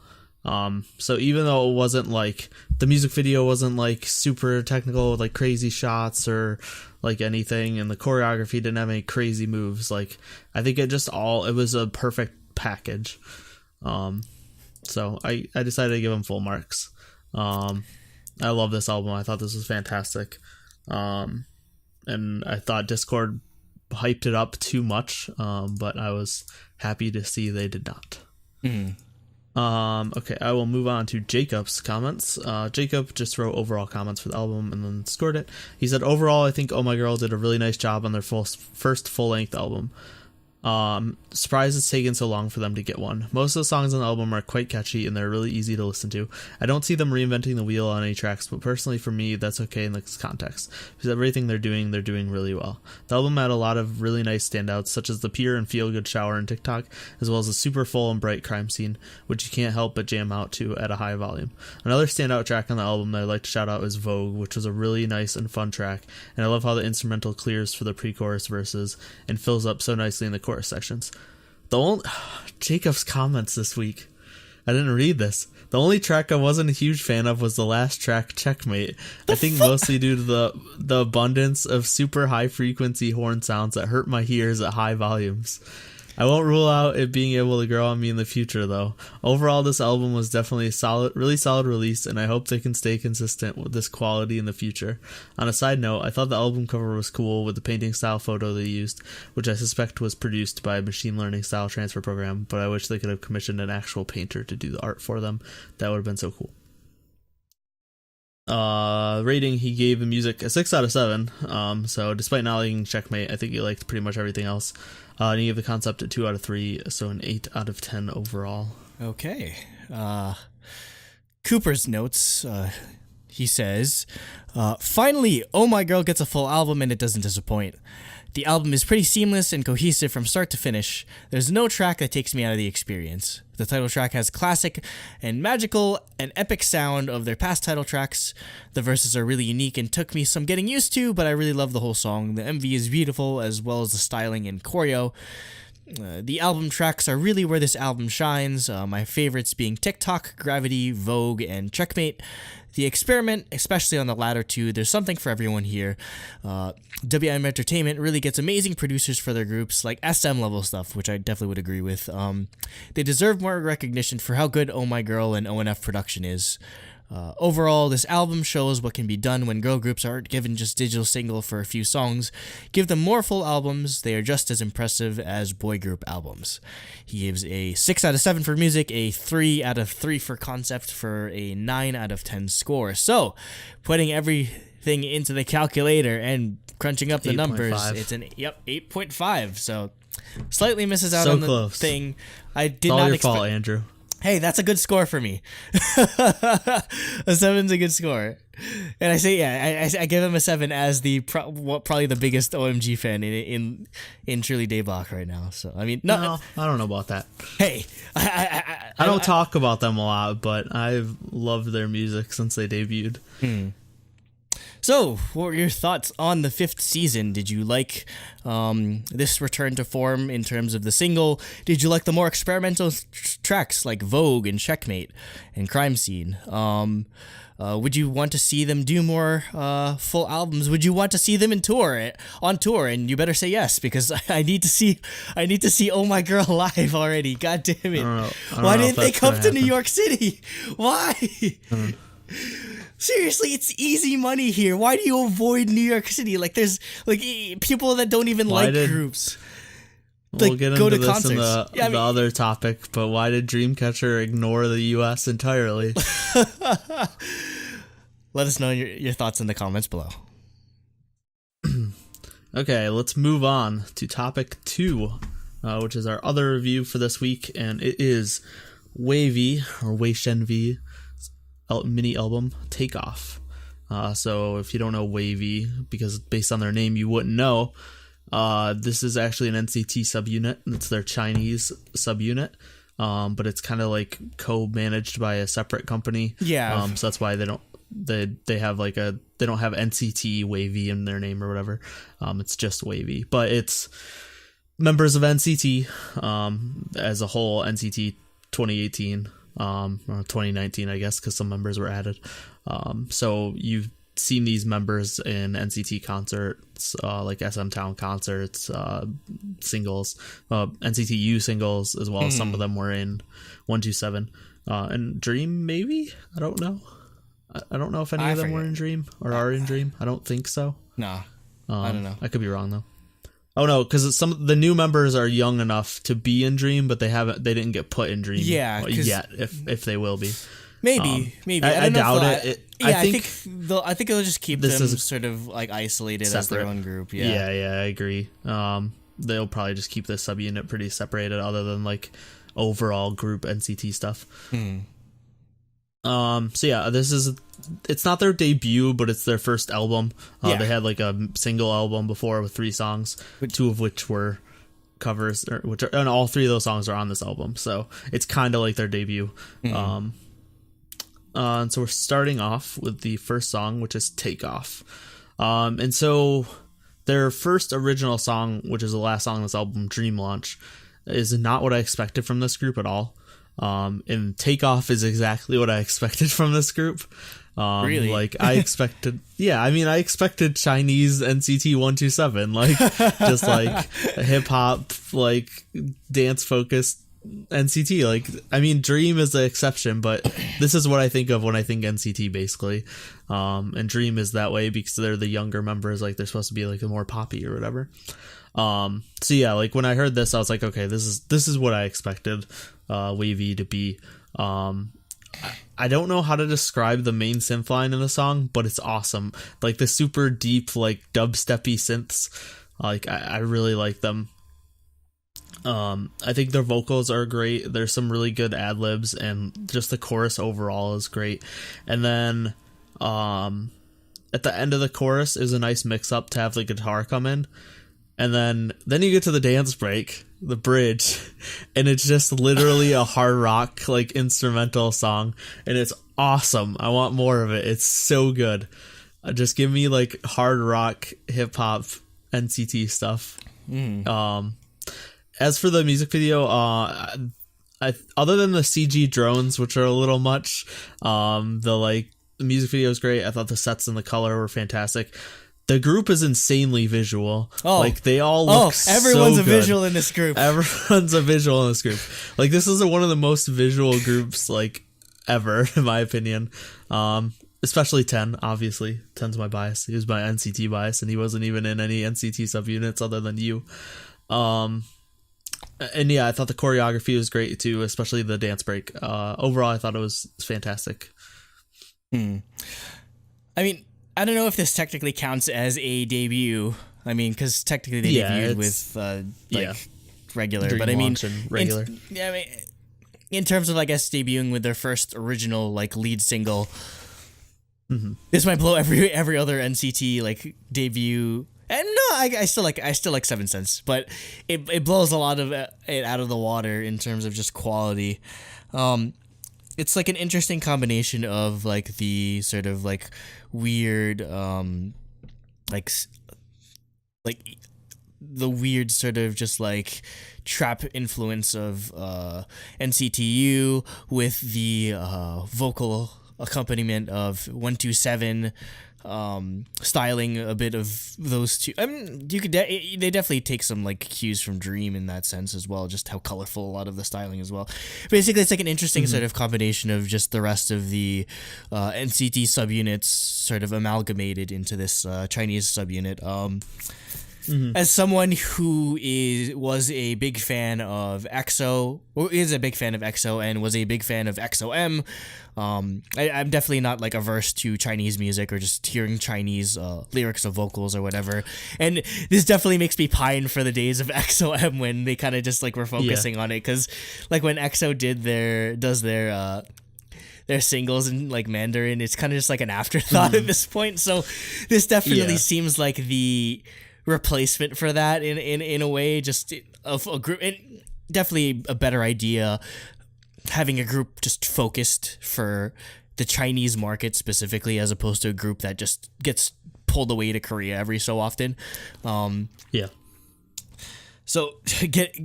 So even though it wasn't like, the music video wasn't like super technical with like crazy shots or like anything, and the choreography didn't have any crazy moves, like I think it was a perfect package. So I decided to give them full marks. I love this album. I thought this was fantastic. And I thought Discord hyped it up too much, but I was happy to see they did not. Okay, I will move on to Jacob's comments. Jacob just wrote overall comments for the album and then scored it. He said, overall, I think Oh My Girl did a really nice job on their first full-length album. Surprised it's taken so long for them to get one. Most of the songs on the album are quite catchy and they're really easy to listen to. I don't see them reinventing the wheel on any tracks, but personally for me, that's okay in this context, because everything they're doing really well. The album had a lot of really nice standouts, such as the pure and feel-good shower in TikTok, as well as a super full and bright crime scene, which you can't help but jam out to at a high volume. Another standout track on the album that I'd like to shout out is Vogue, which was a really nice and fun track, and I love how the instrumental clears for the pre-chorus verses and fills up so nicely in the chorus sections. Jacob's comments this week, I didn't read this. The only track I wasn't a huge fan of was the last track, Checkmate. I think mostly due to the abundance of super high frequency horn sounds that hurt my ears at high volumes. I won't rule out it being able to grow on me in the future, though. Overall, this album was definitely a really solid release, and I hope they can stay consistent with this quality in the future. On a side note, I thought the album cover was cool with the painting style photo they used, which I suspect was produced by a machine learning style transfer program, but I wish they could have commissioned an actual painter to do the art for them. That would have been so cool. Rating, he gave the music a 6 out of 7. So despite not liking Checkmate, I think he liked pretty much everything else. And he gave the concept a 2 out of 3, so an 8 out of 10 overall. Okay. Cooper's notes, he says, finally, Oh My Girl gets a full album and it doesn't disappoint. The album is pretty seamless and cohesive from start to finish. There's no track that takes me out of the experience. The title track has classic and magical and epic sound of their past title tracks. The verses are really unique and took me some getting used to, but I really love the whole song. The MV is beautiful, as well as the styling and choreo. The album tracks are really where this album shines. My favorites being TikTok, Gravity, Vogue, and Checkmate. The Experiment, especially on the latter two, there's something for everyone here. WM Entertainment really gets amazing producers for their groups, like SM level stuff, which I definitely would agree with. They deserve more recognition for how good Oh My Girl and ONF production is. Overall, this album shows what can be done when girl groups aren't given just digital single for a few songs. Give them more full albums, they are just as impressive as boy group albums. He gives a 6 out of 7 for music, a 3 out of 3 for concept, for a 9 out of 10 score. So, putting everything into the calculator and crunching up the 8. numbers, 5. it's an 8.5. So, slightly misses out so on the close. thing. I did It's all not your expect. fault, Andrew. Hey, that's a good score for me. A 7's a good score. And I say, yeah, I give him a 7 as probably the biggest OMG fan in truly Daebak right now. So, I mean, No, I don't know about that. Hey, I don't talk about them a lot, but I've loved their music since they debuted. So, what were your thoughts on the 5th season? Did you like this return to form in terms of the single? Did you like the more experimental tracks like Vogue and Checkmate and Crime Scene? Would you want to see them do more full albums? Would you want to see them on tour? And you better say yes, because I need to see Oh My Girl live already. God damn it! Why didn't they come to New York City? Why? Seriously, it's easy money here. Why do you avoid New York City? Like, there's like people that don't even groups. We'll get into this in the other topic, but why did Dreamcatcher ignore the U.S. entirely? Let us know your thoughts in the comments below. Okay, let's move on to topic 2, which is our other review for this week, and it is WayV, or WayV, mini album Takeoff. So if you don't know WayV, because based on their name you wouldn't know, this is actually an NCT subunit. It's their Chinese subunit, but it's kind of like co-managed by a separate company. Yeah. So that's why they don't have NCT WayV in their name or whatever. It's just WayV, but it's members of NCT as a whole. NCT 2018. Or 2019, I guess, because some members were added. So you've seen these members in NCT concerts, like SM Town concerts, singles, NCT U singles, as well as some of them were in 127. And Dream, maybe? I don't know. I don't know if any of them were in Dream or are in Dream. I don't think so. No. I don't know. I could be wrong, though. Oh no, because some of the new members are young enough to be in Dream, but they didn't get put in Dream yet. If they will be, maybe. I doubt it. I think they'll just keep them sort of like isolated separate. As their own group. Yeah, I agree. They'll probably just keep this subunit pretty separated, other than like overall group NCT stuff. So yeah, it's not their debut, but it's their first album. They had like a single album before with 3 songs, 2 of which were covers, and all 3 of those songs are on this album. So it's kind of like their debut. And so we're starting off with the first song, which is Takeoff. And so their first original song, which is the last song on this album, Dream Launch, is not what I expected from this group at all. And Takeoff is exactly what I expected from this group. Really? Like I expected, I expected Chinese NCT 127, like just like hip hop, like dance focused NCT. Like, I mean, Dream is the exception, but this is what I think of when I think NCT, basically. And Dream is that way because they're the younger members, like they're supposed to be like a more poppy or whatever. So yeah, like when I heard this, I was like, okay, this is what I expected WayV to be. I don't know how to describe the main synth line in the song, but it's awesome. Like the super deep, like dubsteppy synths, like I really like them. I think their vocals are great. There's some really good ad libs, and just the chorus overall is great. And then at the end of the chorus is a nice mix up to have the guitar come in. And then you get to the dance break, the bridge, and it's just literally a hard rock, like, instrumental song, and it's awesome. I want more of it. It's so good. Just give me, like, hard rock, hip-hop, NCT stuff. As for the music video, other than the CG drones, which are a little much, the music video is great. I thought the sets and the color were fantastic. The group is insanely visual. Oh, like they all look everyone's so a visual in this group. Everyone's a visual in this group. Like this is one of the most visual groups like ever, in my opinion. Especially 10, obviously. 10's my bias. He was my NCT bias, and he wasn't even in any NCT subunits other than you. And yeah, I thought the choreography was great too, especially the dance break. Overall, I thought it was fantastic. I mean, I don't know if this technically counts as a debut. I mean, because technically they debuted with regular, Dream but I mean, regular. In terms of, I guess, debuting with their first original like lead single, this might blow every other NCT like debut. And no, I still like 7 Cents, but it blows a lot of it out of the water in terms of just quality. It's like an interesting combination of like the sort of like weird like the weird sort of just like trap influence of NCTU with the vocal accompaniment of 127, styling a bit of those two. I mean, you could they definitely take some like cues from Dream in that sense as well, just how colorful a lot of the styling as well. Basically, it's like an interesting sort of combination of just the rest of the NCT subunits sort of amalgamated into this Chinese subunit. As someone who was a big fan of EXO, or is a big fan of EXO, and was a big fan of XOM, I'm definitely not like averse to Chinese music or just hearing Chinese lyrics or vocals or whatever. And this definitely makes me pine for the days of XOM when they kind of just like were focusing on it, because like when EXO does their singles in like Mandarin, it's kind of just like an afterthought at this point. So this definitely seems like the replacement for that in a way, just of a group, and definitely a better idea having a group just focused for the Chinese market specifically, as opposed to a group that just gets pulled away to Korea every so often. So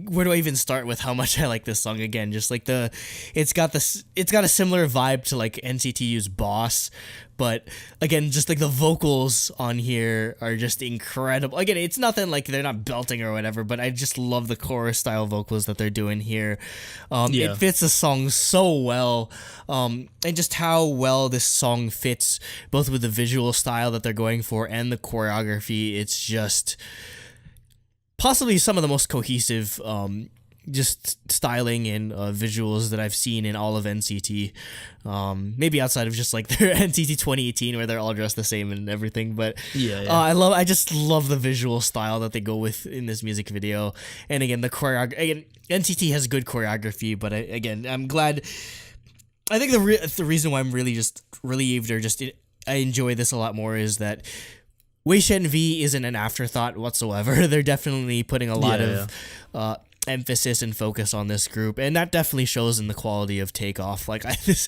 where do I even start with how much I like this song again? Just like it's got a similar vibe to like NCTU's Boss, but again, just like the vocals on here are just incredible. Again, it's nothing like they're not belting or whatever, but I just love the chorus style vocals that they're doing here. It fits the song so well, and just how well this song fits both with the visual style that they're going for and the choreography. It's just possibly some of the most cohesive just styling and visuals that I've seen in all of NCT. Maybe outside of just like their NCT 2018 where they're all dressed the same and everything, but I just love the visual style that they go with in this music video. And again, the choreography, again, NCT has good choreography, but I'm glad. I think the reason why I'm really just relieved or just I enjoy this a lot more is that WayV isn't an afterthought whatsoever. They're definitely putting a lot of emphasis and focus on this group, and that definitely shows in the quality of Takeoff. Like this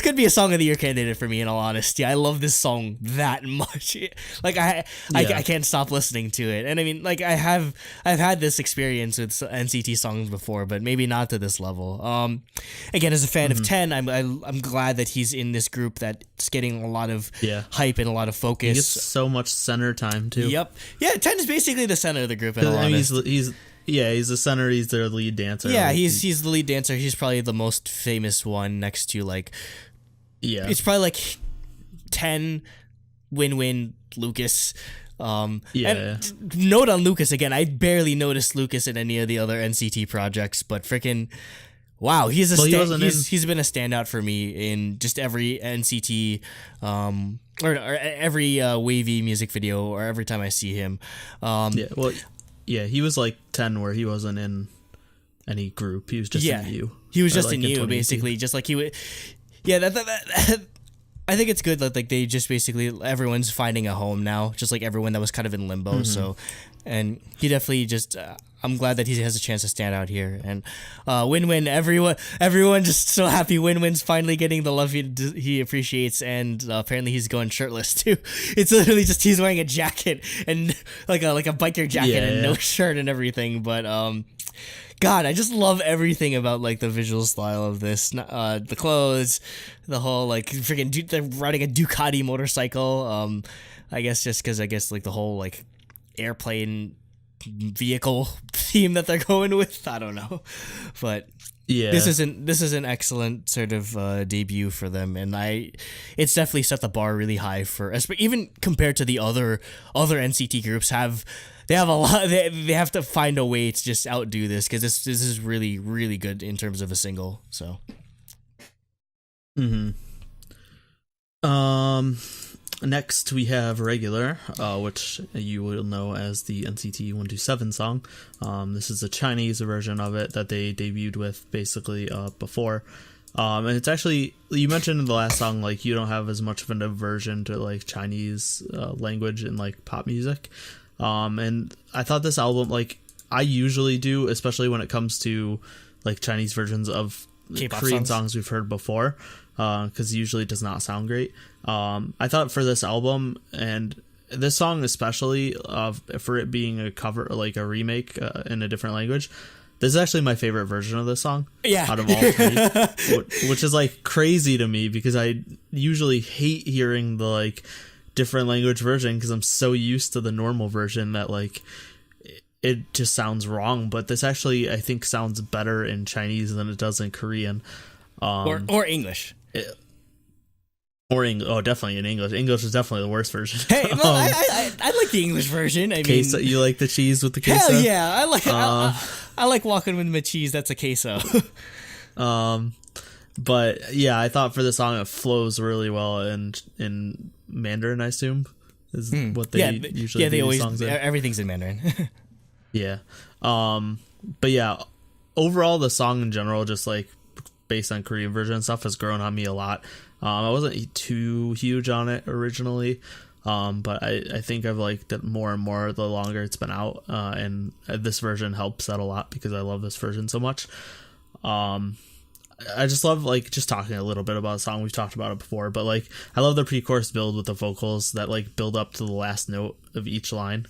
could be a song of the year candidate for me, in all honesty. I love this song that much. Like I can't stop listening to it. And I mean, like I've had this experience with NCT songs before, but maybe not to this level. Again, as a fan of 10, I'm glad that he's in this group that's getting a lot of hype and a lot of focus. He gets so much center time too. Yep. Yeah, 10 is basically the center of the group. In all honesty. He's the center. He's their lead dancer. Yeah, like, he's the lead dancer. He's probably the most famous one next to like. Yeah. It's probably like 10, Win, Lucas. And note on Lucas again. I barely noticed Lucas in any of the other NCT projects, but freaking. Wow, he's been a standout for me in just every NCT, or every WayV music video, or every time I see him. He was like 10 where he wasn't in any group. He was just in U. He was just in U, basically. Just like he would. Yeah, that I think it's good that like they just basically everyone's finding a home now, just like everyone that was kind of in limbo. Mm-hmm. So, and he definitely just. I'm glad that he has a chance to stand out here. And Win, everyone just so happy Win's finally getting the love he appreciates, and apparently he's going shirtless too. It's literally just he's wearing a jacket and like a biker jacket and no shirt and everything. But God, I just love everything about like the visual style of this. The clothes, the whole like freaking they're riding a Ducati motorcycle. I guess just because like the whole like airplane vehicle theme that they're going with. I don't know, but this is an excellent sort of debut for them, and it's definitely set the bar really high for even compared to the other NCT groups. They have a lot. They have to find a way to just outdo this, because this is really, really good in terms of a single. So. Next we have Regular, which you will know as the NCT 127 song. This is a Chinese version of it that they debuted with basically before. And it's actually, you mentioned in the last song, like you don't have as much of an aversion to like Chinese language and like pop music. And I thought this album, like I usually do, especially when it comes to like Chinese versions of K-pop Korean songs we've heard before, because usually it does not sound great. I thought for this album, and this song especially, for it being a cover, like a remake in a different language, this is actually my favorite version of this song. Out of all three, which is like crazy to me, because I usually hate hearing the like different language version, because I'm so used to the normal version that like it just sounds wrong. But this actually, I think, sounds better in Chinese than it does in Korean, or English. Definitely in English. English is definitely the worst version. Hey, well, I like the English version. I queso, mean, you like the cheese with the queso? Hell yeah, I like I like walking with my cheese. That's a queso. But yeah, I thought for the song it flows really well in Mandarin. I assume is what they usually do always songs in. Everything's in Mandarin. Yeah, but yeah, overall the song in general, just like based on Korean version and stuff, has grown on me a lot. I wasn't too huge on it originally, but I think I've liked it more and more the longer it's been out, and this version helps that a lot, because I love this version so much. I just love like just talking a little bit about the song. We've talked about it before, but like I love the pre-chorus build with the vocals that like build up to the last note of each line.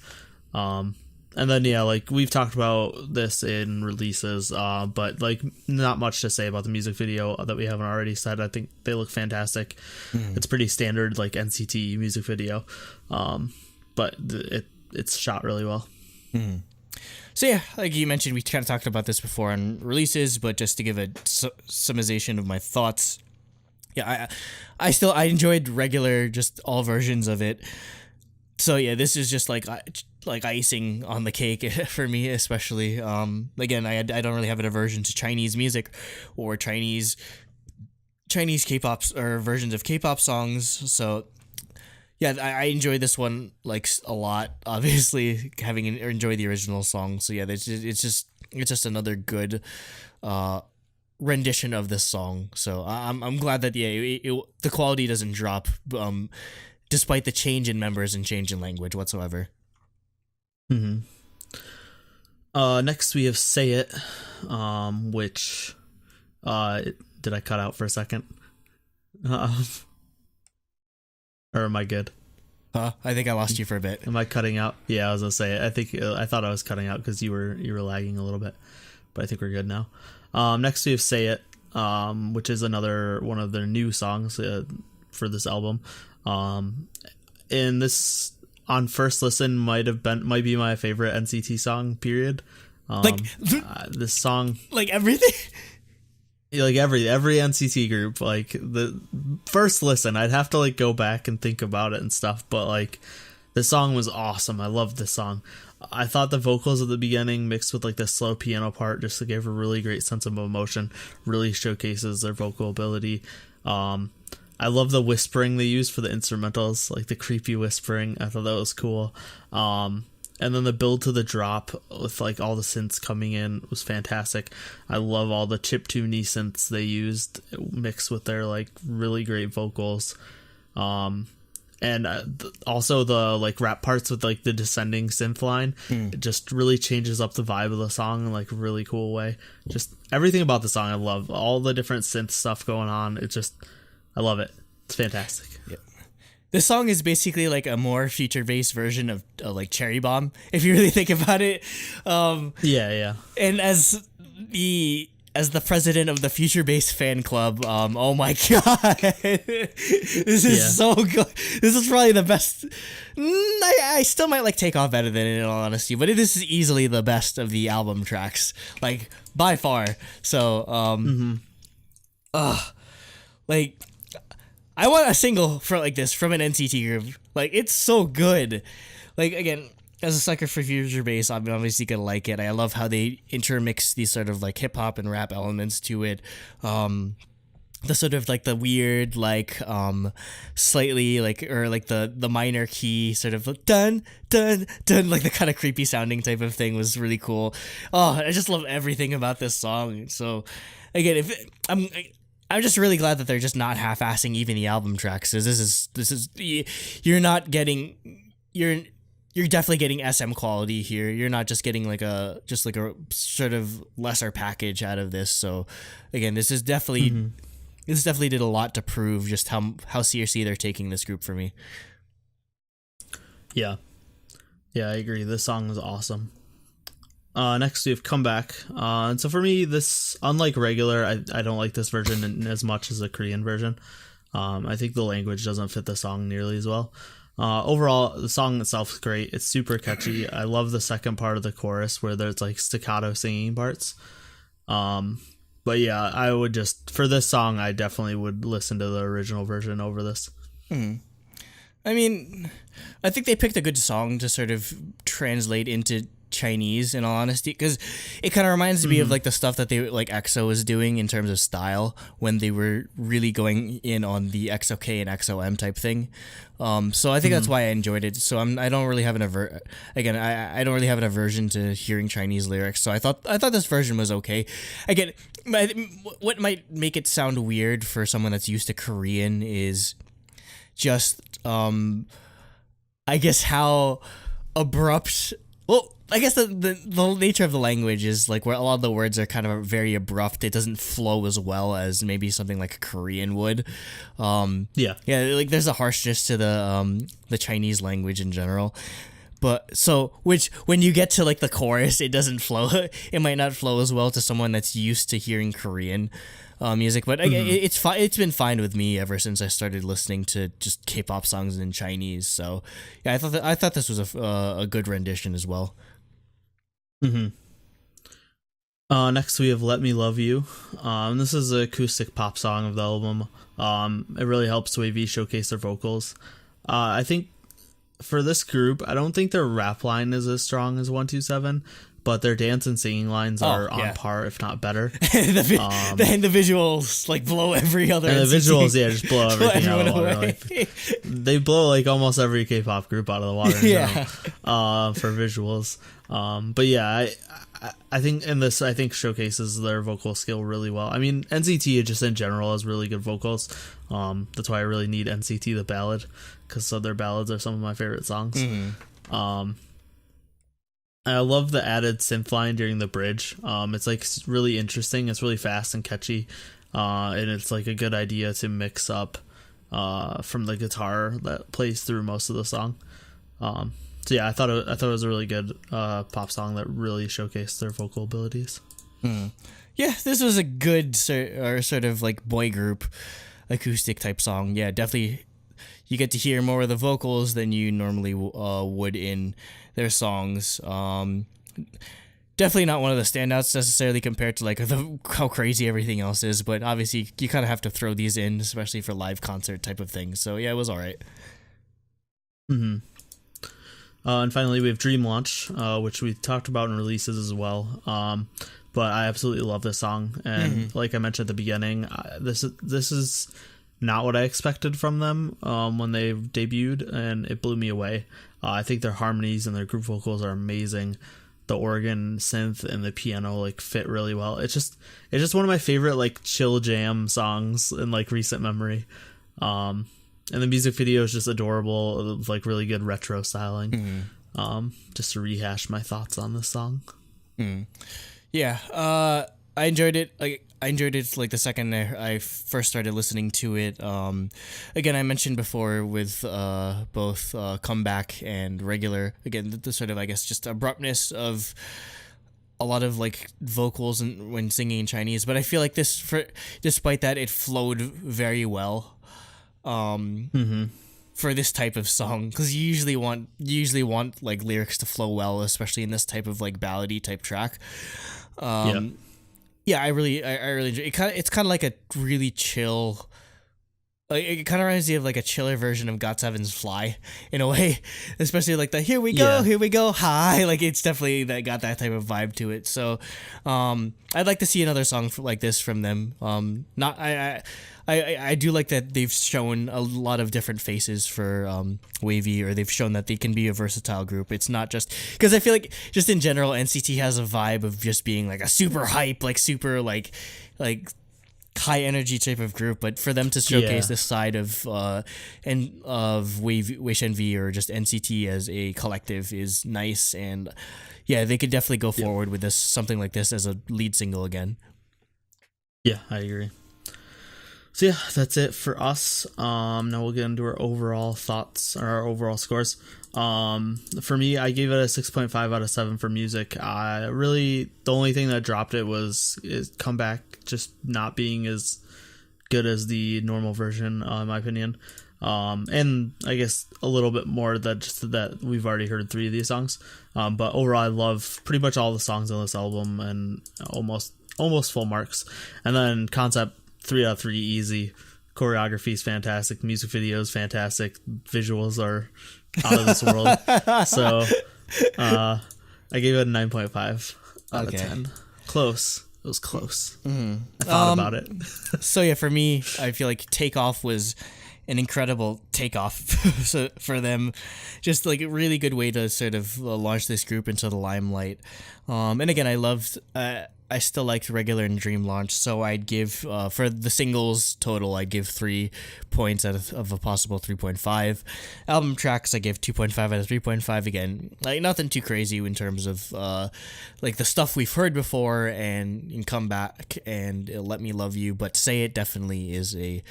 And then, like we've talked about this in releases, but like not much to say about the music video that we haven't already said. I think they look fantastic. It's pretty standard like NCT music video, but it's shot really well. So yeah, like you mentioned, we kind of talked about this before on releases, but just to give a summation of my thoughts, I enjoyed Regular, just all versions of it. So yeah, this is just like icing on the cake for me, especially. Again, I don't really have an aversion to Chinese music or Chinese K-pop or versions of K-pop songs. So yeah, I enjoy this one like a lot. Obviously, having enjoyed the original song. So yeah, it's just another good rendition of this song. So I'm glad that the quality doesn't drop. Despite the change in members and change in language whatsoever. Next we have Say It, which did I cut out for a second? Or am I good? I think I lost you for a bit. Am I cutting out? Yeah, I was gonna say it. I thought I was cutting out because you were lagging a little bit, but I think we're good now. Next we have Say It, which is another one of their new songs for this album. And this on first listen might be my favorite NCT song. Period. This song, like everything. Like every NCT group, like the first listen, I'd have to like go back and think about it and stuff, but like the song was awesome. I loved this song. I thought the vocals at the beginning mixed with like the slow piano part just gave a really great sense of emotion, really showcases their vocal ability. I love the whispering they use for the instrumentals, like the creepy whispering. I thought that was cool. And then the build to the drop with like all the synths coming in was fantastic. I love all the chiptune synths they mixed with their like really great vocals. And also the like rap parts with like the descending synth line. It just really changes up the vibe of the song in like a really cool way. Just everything about the song I love. All the different synth stuff going on. I love it. It's fantastic. Yep. This song is basically like a more future-based version of like Cherry Bomb, if you really think about it. Yeah. And as the president of the future-based fan club, oh my god, this is so good. This is probably the best. I still might like Take Off better than it, in all honesty, but this is easily the best of the album tracks, like by far. So, like. I want a single for like this from an NCT group. Like, it's so good. Like, again, as a sucker for future bass, I'm obviously gonna like it. I love how they intermix these sort of like hip hop and rap elements to it. The sort of like the weird like slightly like, or like the minor key sort of like, dun dun dun, like the kind of creepy sounding type of thing was really cool. Oh, I just love everything about this song. So again, I'm just really glad that they're just not half-assing even the album tracks. Cause this is you're definitely getting SM quality here. You're not just getting like a sort of lesser package out of this. So again, this definitely did a lot to prove just how seriously they're taking this group for me. Yeah, I agree. This song is awesome. Next we have Comeback. And so for me, this, unlike regular, I don't like this version as much as the Korean version. I think the language doesn't fit the song nearly as well. Overall, the song itself is great. It's super catchy. I love the second part of the chorus where there's like staccato singing parts. But yeah, I would for this song, I definitely would listen to the original version over this. I mean, I think they picked a good song to sort of translate into Chinese, in all honesty, because it kind of reminds me of like the stuff that they like EXO was doing in terms of style when they were really going in on the XOK and XOM type thing. So I think that's why I enjoyed it. So I don't really have an I don't really have an aversion to hearing Chinese lyrics. So I thought this version was okay. Again, what might make it sound weird for someone that's used to Korean is just I guess how abrupt. Well, I guess the nature of the language is like where a lot of the words are kind of very abrupt. It doesn't flow as well as maybe something like Korean would. Yeah, like there's a harshness to the Chinese language in general. But so, which when you get to like the chorus, it doesn't flow. It might not flow as well to someone that's used to hearing Korean music. But it's fine. It's been fine with me ever since I started listening to just K-pop songs in Chinese. So yeah, I thought this was a good rendition as well. Next we have Let Me Love You. This is an acoustic pop song of the album. It really helps WayV showcase their vocals. I think for this group, I don't think their rap line is as strong as 127, but their dance and singing lines are on par, if not better. The visuals like blow every other. And the visuals, just blow everything out of the water. Like, they blow like almost every K-pop group out of the water in general, for visuals. But yeah, I think in this, I think showcases their vocal skill really well. I mean, NCT just in general has really good vocals. That's why I really need NCT the Ballad, because their ballads are some of my favorite songs. I love the added synth line during the bridge. It's like really interesting. It's really fast and catchy, and it's like a good idea to mix up from the guitar that plays through most of the song. So yeah, I thought it was a really good pop song that really showcased their vocal abilities. Yeah, this was a good sort of like boy group acoustic type song. Yeah, definitely. You get to hear more of the vocals than you normally would in their songs. Definitely not one of the standouts necessarily compared to like how crazy everything else is, but obviously you kind of have to throw these in, especially for live concert type of things. So yeah, it was all right. And finally, we have Dream Launch, which we talked about in releases as well. But I absolutely love this song, and like I mentioned at the beginning, this is not what I expected from them when they debuted, and it blew me away. I think their harmonies and their group vocals are amazing. The organ, synth, and the piano like fit really well. It's just one of my favorite like chill jam songs in like recent memory. And the music video is just adorable, like really good retro styling. Just to rehash my thoughts on this song. Yeah, I enjoyed it. I enjoyed it like the second I first started listening to it. Again, I mentioned before with both Comeback and Regular. Again, the sort of, I guess, just abruptness of a lot of like vocals and when singing in Chinese. But I feel like despite that, it flowed very well. For this type of song, because you usually want like lyrics to flow well, especially in this type of like ballady type track. Yeah, I really enjoy it. It's kind of like a really chill. Like, it kind of reminds me of like a chiller version of GOT7's Fly in a way, especially like the here we go, hi. Like it's definitely got that type of vibe to it. So, I'd like to see another song like this from them. I do like that they've shown a lot of different faces for WayV, or they've shown that they can be a versatile group. It's not just because I feel like just in general NCT has a vibe of just being like a super hype, like super like high energy type of group, but for them to showcase this side of WayV, WayV, or just NCT as a collective is nice, and yeah, they could definitely go forward with this, something like this as a lead single again. Yeah, I agree. So yeah, that's it for us. Now we'll get into our overall thoughts, or our overall scores. For me, I gave it a 6.5 out of 7 for music. The only thing that dropped it is Comeback just not being as good as the normal version, in my opinion. And I guess a little bit more that we've already heard 3 of these songs. But overall, I love pretty much all the songs on this album, and almost full marks. And then Concept, 3 out of 3 easy. Choreography is fantastic. Music video is fantastic. Visuals are out of this world. So I gave it a 9.5 out of 10. Close. It was close. I thought about it. So yeah, for me, I feel like Takeoff was an incredible takeoff for them. Just like a really good way to sort of launch this group into the limelight. And again, I still liked Regular and Dream Launch, so I'd give, for the singles total, I'd give 3 points out of a possible 3.5. Album tracks, I give 2.5 out of 3.5. Again, like nothing too crazy in terms of like the stuff we've heard before, and Comeback and Let Me Love You, but Say It definitely is a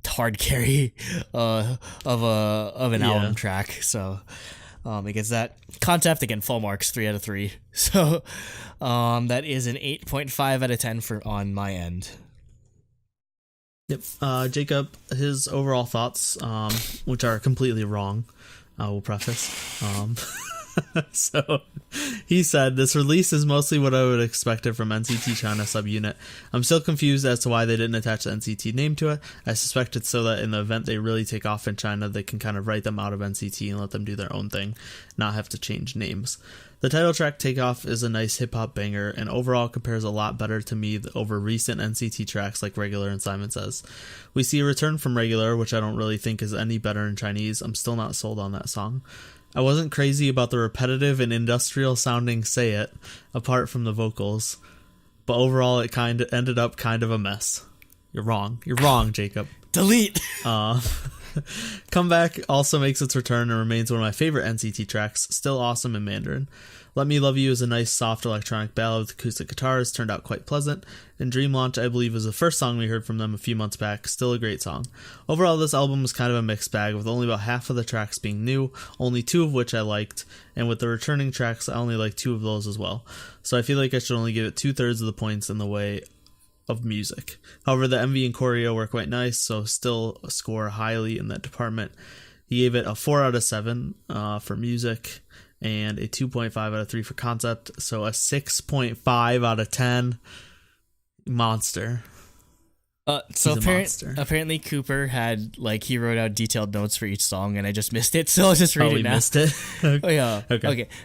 hard carry of an album track. So it gets that. Concept, again, full marks, 3 out of 3. So that is an 8.5 out of 10 on my end. Yep. Jacob, his overall thoughts, which are completely wrong, I will preface. So he said, this release is mostly what I would expect it from NCT China subunit. I'm still confused as to why they didn't attach the NCT name to it. I suspect it's so that in the event they really take off in China, they can kind of write them out of NCT and let them do their own thing, not have to change names. The title track, Takeoff, is a nice hip-hop banger, and overall compares a lot better to me over recent NCT tracks like Regular and Simon Says. We see a return from Regular, which I don't really think is any better in Chinese. I'm still not sold on that song. I wasn't crazy about the repetitive and industrial sounding Say It, apart from the vocals, but overall it ended up kind of a mess. You're wrong, Jacob. Delete. Comeback also makes its return and remains one of my favorite NCT tracks, still awesome in Mandarin. Let Me Love You is a nice soft electronic ballad with acoustic guitars, turned out quite pleasant, and Dream Launch I believe was the first song we heard from them a few months back, still a great song. Overall this album was kind of a mixed bag, with only about half of the tracks being new, only 2 of which I liked, and with the returning tracks I only liked 2 of those as well, so I feel like I should only give it 2/3 of the points in the way of music. However, the MV and choreo were quite nice, so still score highly in that department. He gave it a 4 out of 7 for music, and a 2.5 out of 3 for concept, so a 6.5 out of 10. Monster. So apparently Cooper had, like, he wrote out detailed notes for each song, and I just missed it, so I'll just read it now. Missed it? Oh, yeah.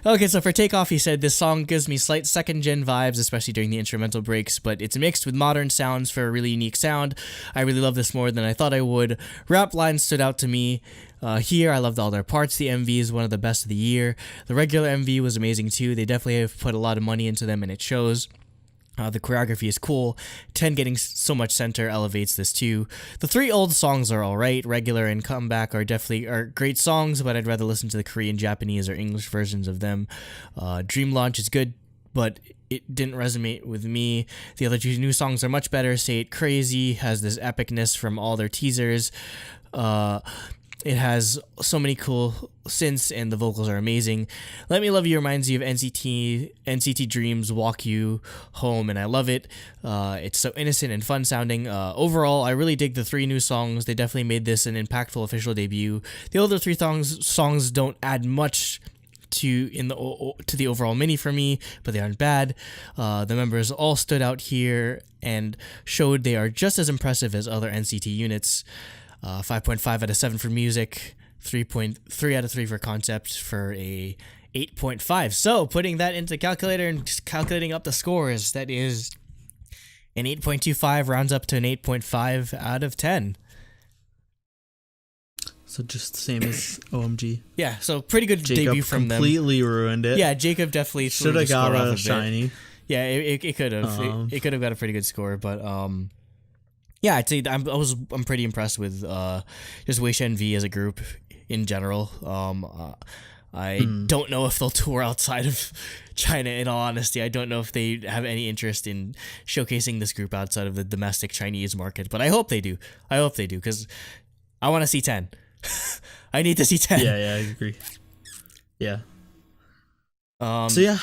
Okay, so for Takeoff, he said, this song gives me slight second-gen vibes, especially during the instrumental breaks, but it's mixed with modern sounds for a really unique sound. I really love this more than I thought I would. Rap lines stood out to me. Here, I loved all their parts. The MV is one of the best of the year. The regular MV was amazing, too. They definitely have put a lot of money into them, and it shows. The choreography is cool. 10 getting so much center elevates this too. The 3 old songs are alright. Regular and Comeback are great songs, but I'd rather listen to the Korean, Japanese, or English versions of them. Dream Launch is good, but it didn't resonate with me. The other 2 new songs are much better. Say It Crazy has this epicness from all their teasers. It has so many cool synths, and the vocals are amazing. Let Me Love You reminds you of NCT Dream's Walk You Home, and I love it. It's so innocent and fun sounding. Overall, I really dig the 3 new songs. They definitely made this an impactful official debut. The older 3 songs don't add much to the overall mini for me, but they aren't bad. The members all stood out here and showed they are just as impressive as other NCT units. 5.5 out of 7 for music, 3.3 out of 3 for concept, for a 8.5. So putting that into calculator and just calculating up the scores, that is an 8.25 rounds up to an 8.5 out of 10. So just the same as OMG. Yeah, so pretty good debut from them. Completely ruined it. Yeah, Jacob definitely should have got a shiny. Yeah, it could have. It could have got a pretty good score, but yeah, I'd say I'm pretty impressed with just Weishen V as a group in general. I don't know if they'll tour outside of China, in all honesty. I don't know if they have any interest in showcasing this group outside of the domestic Chinese market, but I hope they do. Because I want to see 10. I need to see 10. Yeah, I agree. Yeah. So yeah,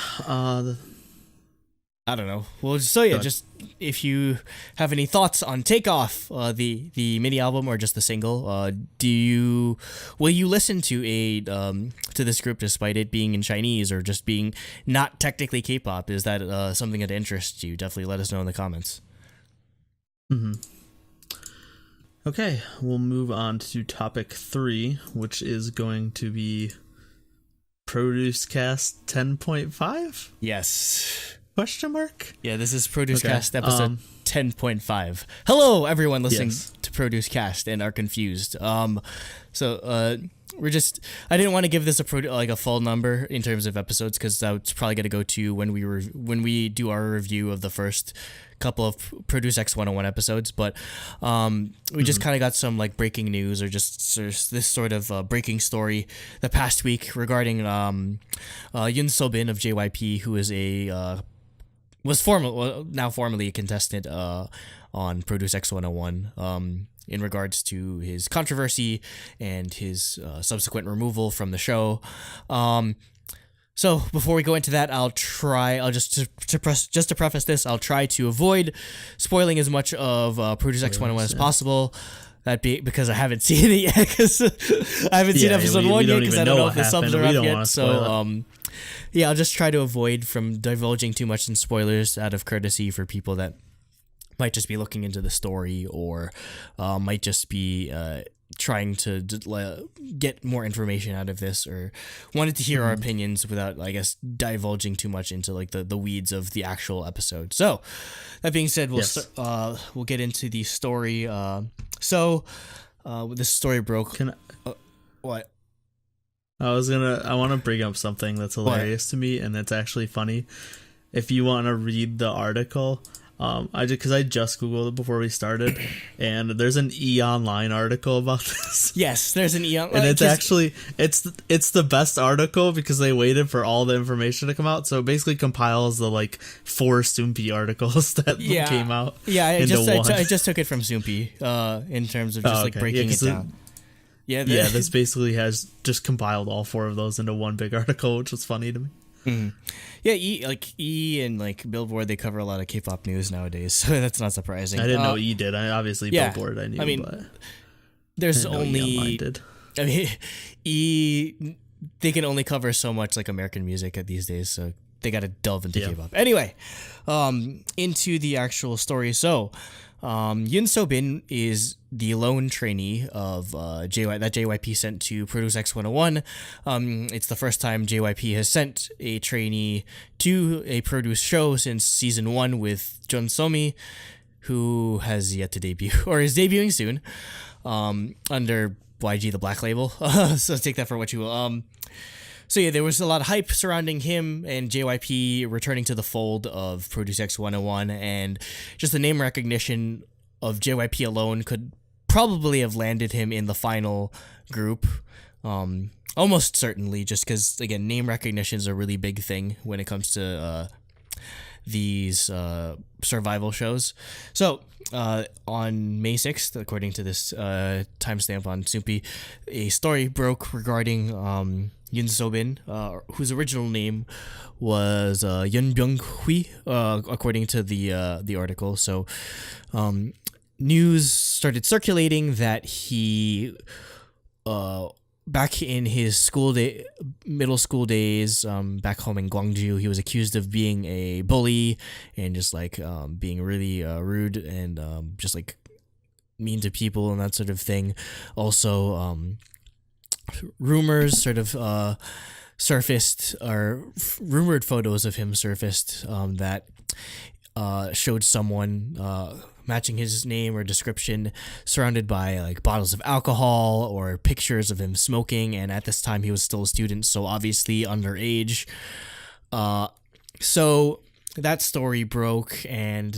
I don't know. Well, so yeah, just if you have any thoughts on Takeoff, the mini album or just the single, will you listen to this group despite it being in Chinese or just being not technically K-pop? Is that something that interests you? Definitely let us know in the comments. Okay, we'll move on to topic 3, which is going to be ProduceCast 10.5? Yes. Question mark? Yeah, this is ProduceCast episode 10.5. Hello, everyone listening to ProduceCast and are confused. We're just, I didn't want to give this a full number in terms of episodes, because that's probably going to go to when we do our review of the first couple of Produce X 101 episodes, but we just kind of got some like breaking news or just this sort of breaking story the past week regarding SeoBin of JYP, who is now formerly a contestant on Produce X 101 in regards to his controversy and his subsequent removal from the show. So before we go into that, I'll to preface this, I'll try to avoid spoiling as much of Produce X 101 as possible. That be because I haven't seen it yet, because I haven't seen episode 1 yet, because I don't know if the subs are up yet. So yeah, I'll just try to avoid from divulging too much in spoilers out of courtesy for people that might just be looking into the story or might just be trying to get more information out of this, or wanted to hear our opinions without, I guess, divulging too much into like the weeds of the actual episode. So that being said, we'll get into the story. This story broke. What? I want to bring up something that's hilarious to me, and it's actually funny. If you want to read the article, because I just Googled it before we started, and there's an E-Online article about this. Yes, there's an E-Online, and it's actually it's the best article because they waited for all the information to come out. So it basically compiles the like 4 Soompi articles that came out. Yeah, I just took it from Soompi in terms of just like breaking it down. This basically has just compiled all 4 of those into one big article, which was funny to me. Mm-hmm. Yeah, E and like Billboard, they cover a lot of K-pop news nowadays, so that's not surprising. I didn't know E did. Billboard I knew. I mean, but there's only E, they can only cover so much like American music these days, so they got to delve into K-pop. Anyway, into the actual story. So, SeoBin is the lone trainee of JYP sent to Produce X 101. It's the first time JYP has sent a trainee to a Produce show since season 1 with Jun Somi, who has yet to debut or is debuting soon under YG the Black Label. So take that for what you will. So yeah, there was a lot of hype surrounding him and JYP returning to the fold of Produce X 101, and just the name recognition of JYP alone could probably have landed him in the final group. Almost certainly, just because, again, name recognition is a really big thing when it comes to these survival shows. So, on May 6th, according to this timestamp on Soompi, a story broke regarding SeoBin, whose original name was Yun Byung-hui, according to the article. So, news started circulating that he, back in his middle school days, back home in Gwangju, he was accused of being a bully and just like being really rude and just like mean to people and that sort of thing. Also, rumors sort of surfaced, or rumored photos of him surfaced that showed someone matching his name or description surrounded by like bottles of alcohol or pictures of him smoking, and at this time he was still a student, so obviously underage. So that story broke, and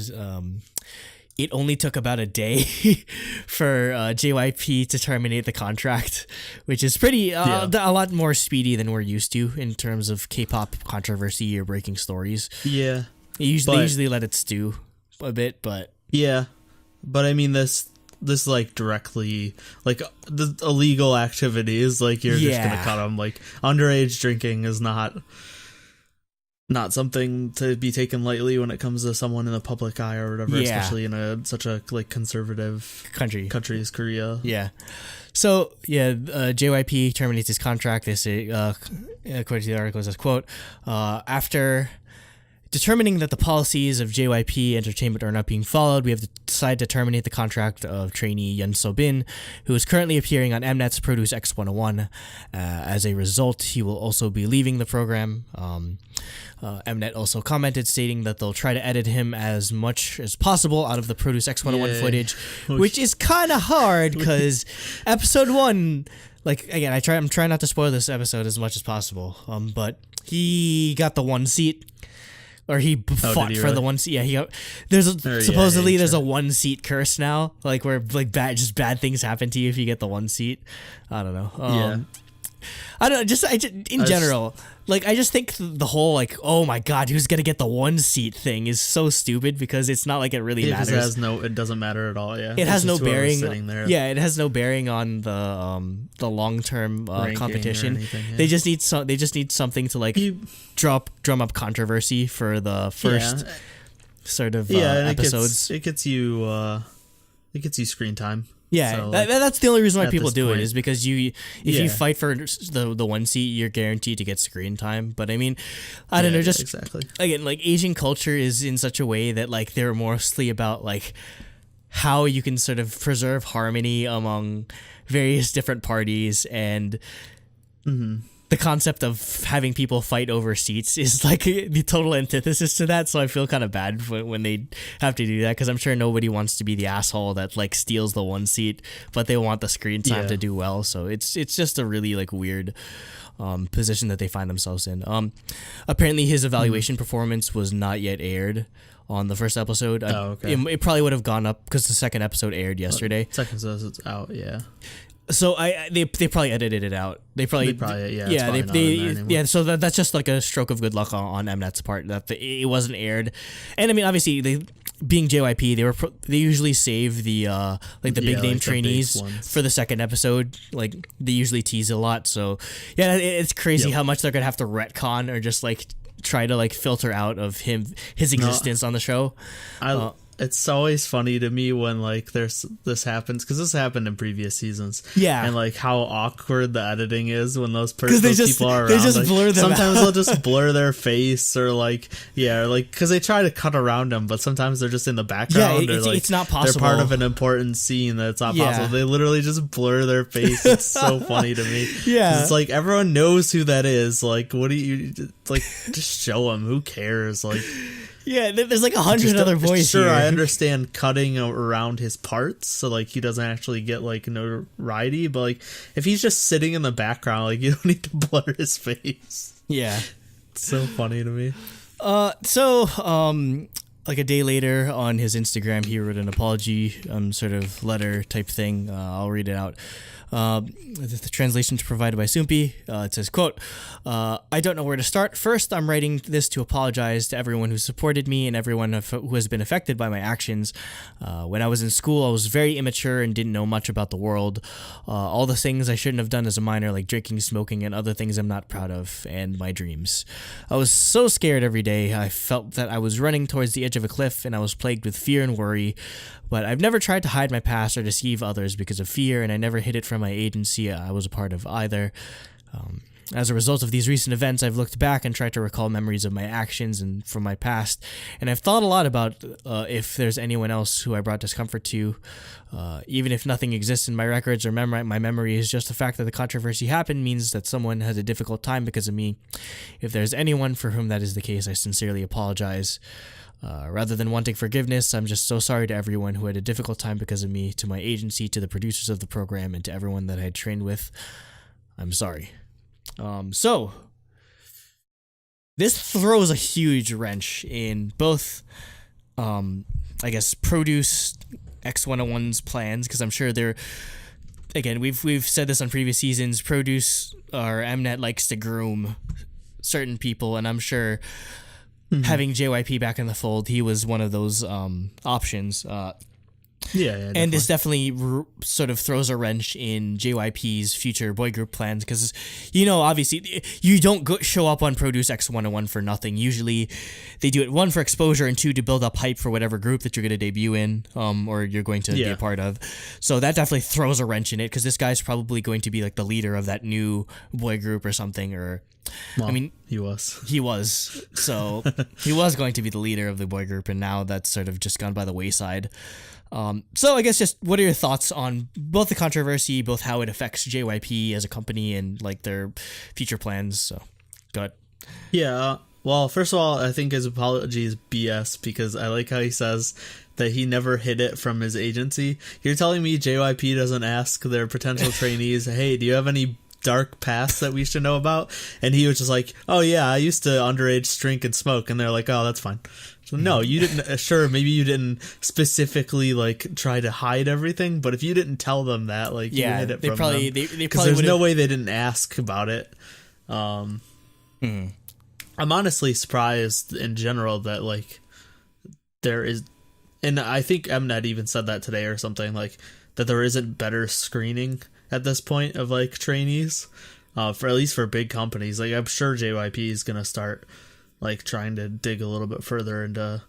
it only took about a day for JYP to terminate the contract, which is pretty a lot more speedy than we're used to in terms of K-pop controversy or breaking stories. Yeah, they usually let it stew a bit, but but I mean this like directly, like the illegal activities, like you're just gonna cut them. Like underage drinking is not something to be taken lightly when it comes to someone in the public eye or whatever, especially in such a like conservative country as Korea. Yeah. So JYP terminates his contract. They say, according to the article, it says, quote, after determining that the policies of JYP Entertainment are not being followed, we have decided to terminate the contract of trainee SeoBin, who is currently appearing on Mnet's Produce X 101. As a result, he will also be leaving the program. Mnet also commented, stating that they'll try to edit him as much as possible out of the Produce X 101 footage, which is kind of hard because episode 1, like, again, I'm trying not to spoil this episode as much as possible, but he got the 1 seat. Or he fought for the 1 seat. Yeah, there's a 1 seat curse now, like where like bad things happen to you if you get the 1 seat. I don't know. I don't know. Just in general, like I just think the whole like, oh my god, who's gonna get the 1 seat thing is so stupid because it's not like it really matters. It doesn't matter at all. Yeah, it has no bearing. Yeah, it has no bearing on the long term competition. Anything, They just need something to like drum up controversy for the first sort of episodes. It gets you screen time. Yeah, so, that's the only reason why people do it, is because if you fight for the 1 seat, you're guaranteed to get screen time. But I mean, I don't know, just exactly. Again, like Asian culture is in such a way that like they're mostly about like how you can sort of preserve harmony among various different parties, and the concept of having people fight over seats is like the total antithesis to that. So I feel kind of bad when they have to do that, because I'm sure nobody wants to be the asshole that like steals the 1 seat, but they want the screen time to do well. So it's just a really like weird position that they find themselves in. Apparently his evaluation performance was not yet aired on the first episode. Okay. It probably would have gone up because the second episode aired yesterday. Second episode's out, yeah. So they probably edited it out. They probably So that's just like a stroke of good luck on Mnet's part that it wasn't aired. And I mean, obviously being JYP, they usually save the big name trainees for the second episode. Like they usually tease a lot. So yeah, it's crazy how much they're gonna have to retcon or just like try to like filter out of his existence on the show. It's always funny to me when like this happens, because this happened in previous seasons. Yeah, and like how awkward the editing is when those people are around. They just like, blur them sometimes out. they'll just blur their face or like because they try to cut around them, but sometimes they're just in the background. Yeah, it's not possible. They're part of an important scene that's not possible. They literally just blur their face. It's so funny to me. Yeah, it's like everyone knows who that is. Like, what do you like? Just show them. Who cares? Like. Yeah, there's like 100 other voices. Sure, I understand cutting around his parts, so like he doesn't actually get like notoriety. But like if he's just sitting in the background, like you don't need to blur his face. Yeah, it's so funny to me. Like a day later on his Instagram, he wrote an apology, sort of letter type thing. I'll read it out. The translation is provided by Soompi. It says, quote, I don't know where to start. First, I'm writing this to apologize to everyone who supported me and everyone who has been affected by my actions. When I was in school, I was very immature and didn't know much about the world. All the things I shouldn't have done as a minor, like drinking, smoking, and other things I'm not proud of, and my dreams. I was so scared every day. I felt that I was running towards the edge of a cliff, and I was plagued with fear and worry. But I've never tried to hide my past or deceive others because of fear, and I never hid it from my agency I was a part of either. As a result of these recent events, I've looked back and tried to recall memories of my actions and from my past, and I've thought a lot about if there's anyone else who I brought discomfort to. Even if nothing exists in my records or my memory is just the fact that the controversy happened means that someone has a difficult time because of me. If there's anyone for whom that is the case, I sincerely apologize. Rather than wanting forgiveness, I'm just so sorry to everyone who had a difficult time because of me, to my agency, to the producers of the program, and to everyone that I had trained with. I'm sorry. So this throws a huge wrench in both, I guess, Produce X101's plans, because I'm sure they're, again, we've said this on previous seasons, Produce or Mnet likes to groom certain people, and I'm sure having JYP back in the fold, he was one of those options. And this definitely sort of throws a wrench in JYP's future boy group plans, because, obviously, you don't show up on Produce X101 for nothing. Usually, they do it, one, for exposure, and two, to build up hype for whatever group that you're going to debut in, or you're going to be a part of. So that definitely throws a wrench in it, because this guy's probably going to be like the leader of that new boy group or something, or... Well, I mean, he was. So he was going to be the leader of the boy group, and now that's sort of just gone by the wayside. So I guess just what are your thoughts on both the controversy, both how it affects JYP as a company and like their future plans? So go ahead. Yeah. Well, first of all, I think his apology is BS, because I like how he says that he never hid it from his agency. You're telling me JYP doesn't ask their potential trainees, hey, do you have any dark past that we should know about? And he was just like, oh yeah, I used to underage drink and smoke, and they're like, oh, that's fine. So no, you didn't. Sure, maybe you didn't specifically like try to hide everything, but if you didn't tell them that, like, you hid it from them, because there's no way they didn't ask about it. I'm honestly surprised in general that like there is, and I think Mnet even said that today or something, like that there isn't better screening at this point of like trainees, for at least for big companies. Like I'm sure JYP is gonna start like trying to dig a little bit further into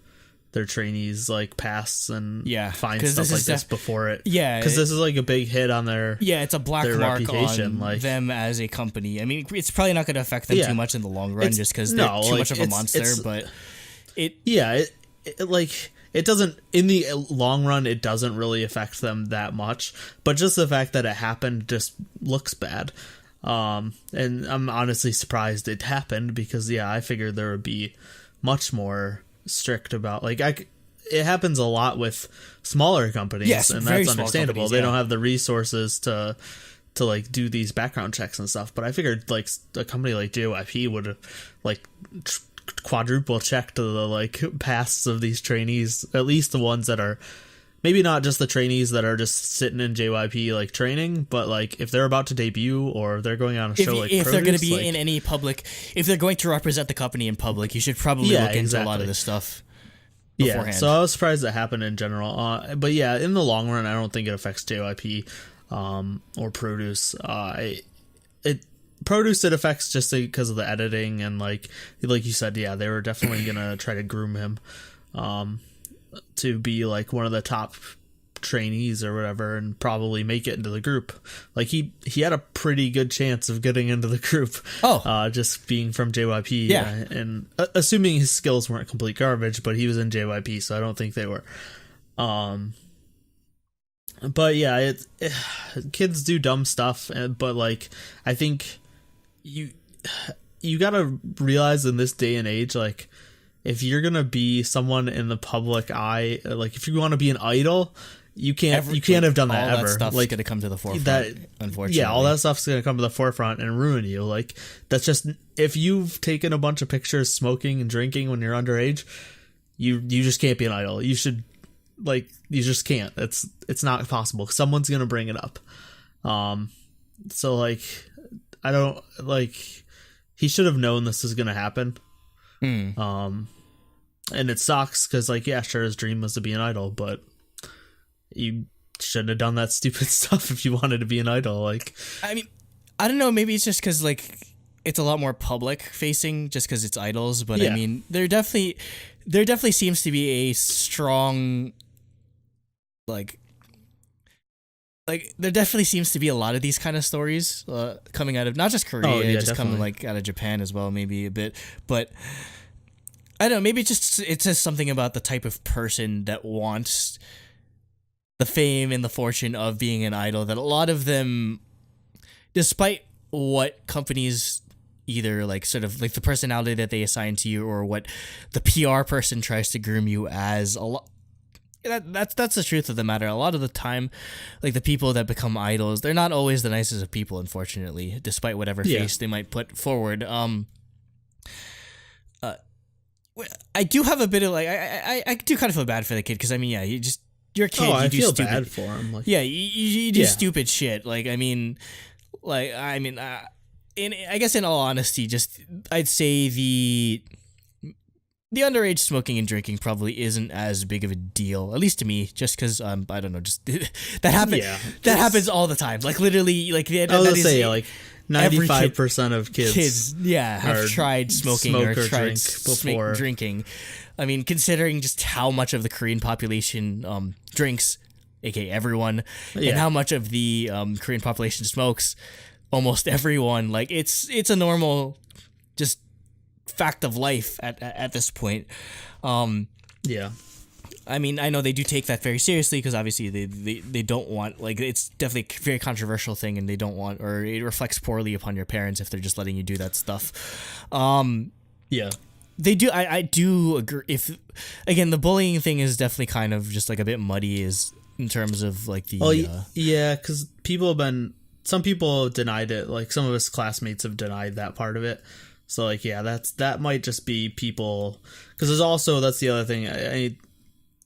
their trainees like pasts and find stuff like this before it. Yeah, because this is like a big hit on their it's a black mark reputation, on them as a company. I mean, it's probably not going to affect them too much in the long run, just because they're too much of a monster. But it doesn't, in the long run, it doesn't really affect them that much, but just the fact that it happened just looks bad. And I'm honestly surprised it happened, because I figured there would be much more strict about, like, it happens a lot with smaller companies, and that's understandable. They don't have the resources to like do these background checks and stuff, but I figured like a company like JYP would like quadruple checked the like pasts of these trainees, at least the ones that are maybe not just the trainees that are just sitting in JYP like training, but like if they're about to debut or they're going on a show like if Produce, they're going to be like, in any public, if they're going to represent the company in public, you should probably look into a lot of this stuff beforehand. Yeah, so I was surprised it happened in general. But yeah, in the long run, I don't think it affects JYP or Produce. Produce it affects just because of the editing and like you said, yeah, they were definitely gonna try to groom him to be like one of the top trainees or whatever, and probably make it into the group. Like he had a pretty good chance of getting into the group. Just being from JYP. Yeah, and assuming his skills weren't complete garbage, but he was in JYP, so I don't think they were. But yeah, kids do dumb stuff, but like I think you gotta realize in this day and age, like if you're gonna be someone in the public eye, like if you want to be an idol, you can't have done that ever. That stuff's like gonna come to the forefront. Unfortunately, yeah, all that stuff's gonna come to the forefront and ruin you. Like that's just, if you've taken a bunch of pictures smoking and drinking when you're underage, you just can't be an idol. You should, like, you just can't. It's not possible. Someone's gonna bring it up. So like, I don't like. He should have known this was gonna happen. And it sucks because, like, yeah, sure, his dream was to be an idol, but you shouldn't have done that stupid stuff if you wanted to be an idol. Like, I mean, I don't know. Maybe it's just because like it's a lot more public facing, just because it's idols. But yeah. I mean, there definitely seems to be a strong like there definitely seems to be a lot of these kind of stories coming out of not just Korea, just coming like out of Japan as well, maybe a bit. But I don't know, maybe it says something about the type of person that wants the fame and the fortune of being an idol, that a lot of them, despite what companies either like sort of like the personality that they assign to you or what the PR person tries to groom you as, a lot. That's the truth of the matter. A lot of the time, like the people that become idols, they're not always the nicest of people, unfortunately, despite whatever face they might put forward. I do have a bit of like I do kind of feel bad for the kid, because I mean, yeah, you're a kid. You do feel stupid. bad for him. Like, yeah, you do stupid shit. Like I mean, I guess in all honesty, just I'd say the underage smoking and drinking probably isn't as big of a deal, at least to me, just because I don't know, just that happens. Yeah, that happens all the time. Like literally, like I was say like 95% of kids have tried smoking or tried drinking. I mean, considering just how much of the Korean population drinks, aka everyone, and how much of the Korean population smokes, almost everyone. Like it's a normal just fact of life at this point. I mean, I know they do take that very seriously, because obviously they don't want, like, it's definitely a very controversial thing, and they don't want, or it reflects poorly upon your parents if they're just letting you do that stuff. They do. I do agree. If again, the bullying thing is definitely kind of just like a bit muddy, is in terms of like the. Because some people denied it. Like some of his classmates have denied that part of it. So like, yeah, that might just be people, because there's also, that's the other thing.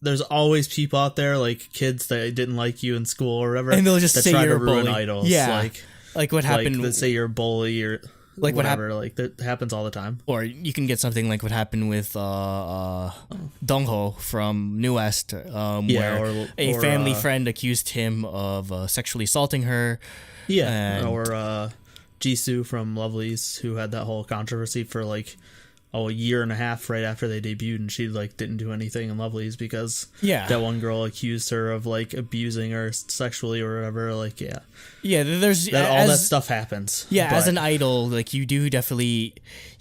There's always people out there, like kids that didn't like you in school or whatever, and they'll just say you're a bully. Idols. Yeah, like what happened. Like, that say you're a bully or like whatever. Like that happens all the time. Or you can get something like what happened with Dongho from New West, where a family friend accused him of sexually assaulting her. Yeah, or Jisoo from Lovelyz, who had that whole controversy for like a year and a half right after they debuted, and she like didn't do anything in Lovelyz because that one girl accused her of like abusing her sexually or whatever. Like there's all that stuff happens. As an idol, like you do definitely,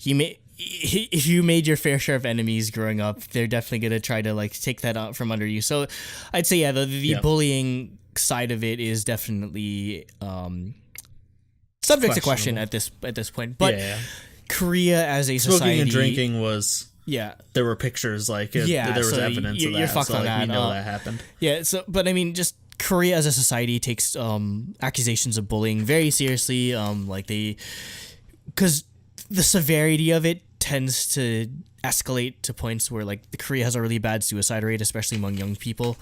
if you made your fair share of enemies growing up, they're definitely gonna try to like take that out from under you. So I'd say the bullying side of it is definitely subject to question at this point, but Korea as a society, smoking and drinking was there were pictures, like there was evidence of that. You're fucked on that. We know that happened. So but I mean, just Korea as a society takes accusations of bullying very seriously. Because the severity of it tends to escalate to points where like the Korea has a really bad suicide rate, especially among young people.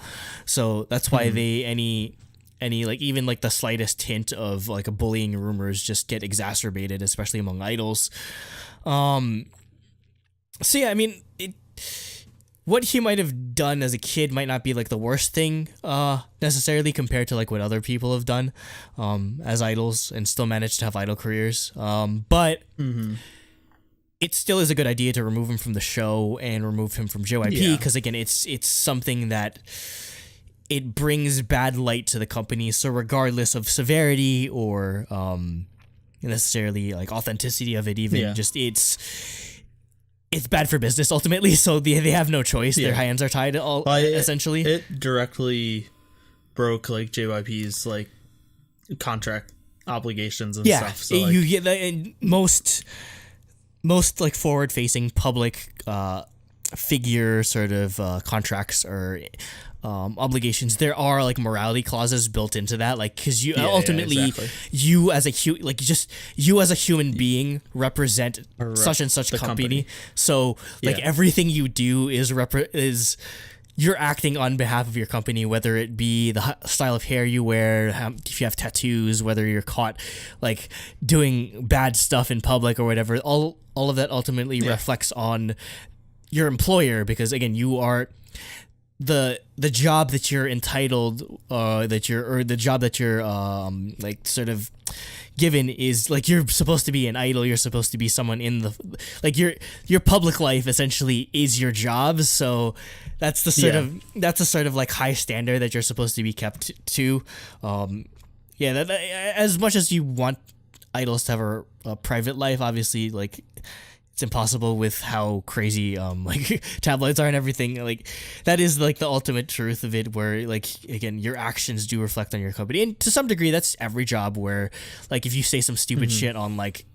So that's why they any like even like the slightest hint of like a bullying rumors just get exacerbated, especially among idols. So yeah, I mean, what he might have done as a kid might not be like the worst thing necessarily compared to like what other people have done as idols and still managed to have idol careers. But it still is a good idea to remove him from the show and remove him from JYP because again, it's something that it brings bad light to the company. So regardless of severity or necessarily like authenticity of it, even just it's bad for business ultimately, so they have no choice. Their hands are tied essentially. It directly broke like JYP's like contract obligations and stuff. So you get the most like forward facing public figure sort of contracts or obligations, there are like morality clauses built into that, like because you ultimately you as a human being represent such and such company. So like everything you do is you're acting on behalf of your company, whether it be the style of hair you wear, if you have tattoos, whether you're caught like doing bad stuff in public or whatever. All of that ultimately reflects on your employer, because again, you are the job that you're entitled the job that you're like sort of given is like you're supposed to be an idol, you're supposed to be someone in the like your public life essentially is your job. So that's the sort of like high standard that you're supposed to be kept to. That as much as you want idols to have a private life, obviously like it's impossible with how crazy like tabloids are and everything. Like that is like the ultimate truth of it, where like again your actions do reflect on your company, and to some degree that's every job, where like if you say some stupid shit on like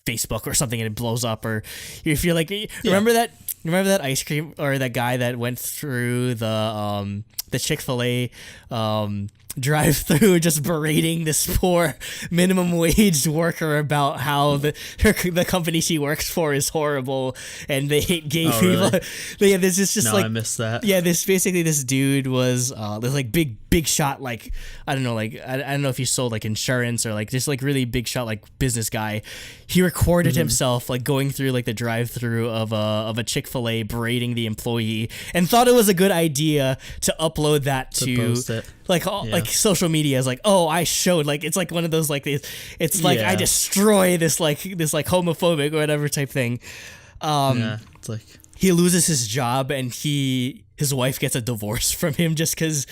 Facebook or something and it blows up, or if you're like remember that ice cream or that guy that went through the Chick-fil-A drive-through just berating this poor minimum wage worker about how the company she works for is horrible and they hate gay people. Really? Yeah, this is just I missed that. Yeah, this dude was this like big shot, like I don't know if he sold like insurance or like just like really big shot like business guy. He recorded himself like going through like the drive-through of a Chick-fil-A berating the employee, and thought it was a good idea to upload that to like social media. Is like, oh, I showed, like it's like one of those like it's like I destroy this homophobic or whatever type thing. It's like he loses his job and his wife gets a divorce from him just because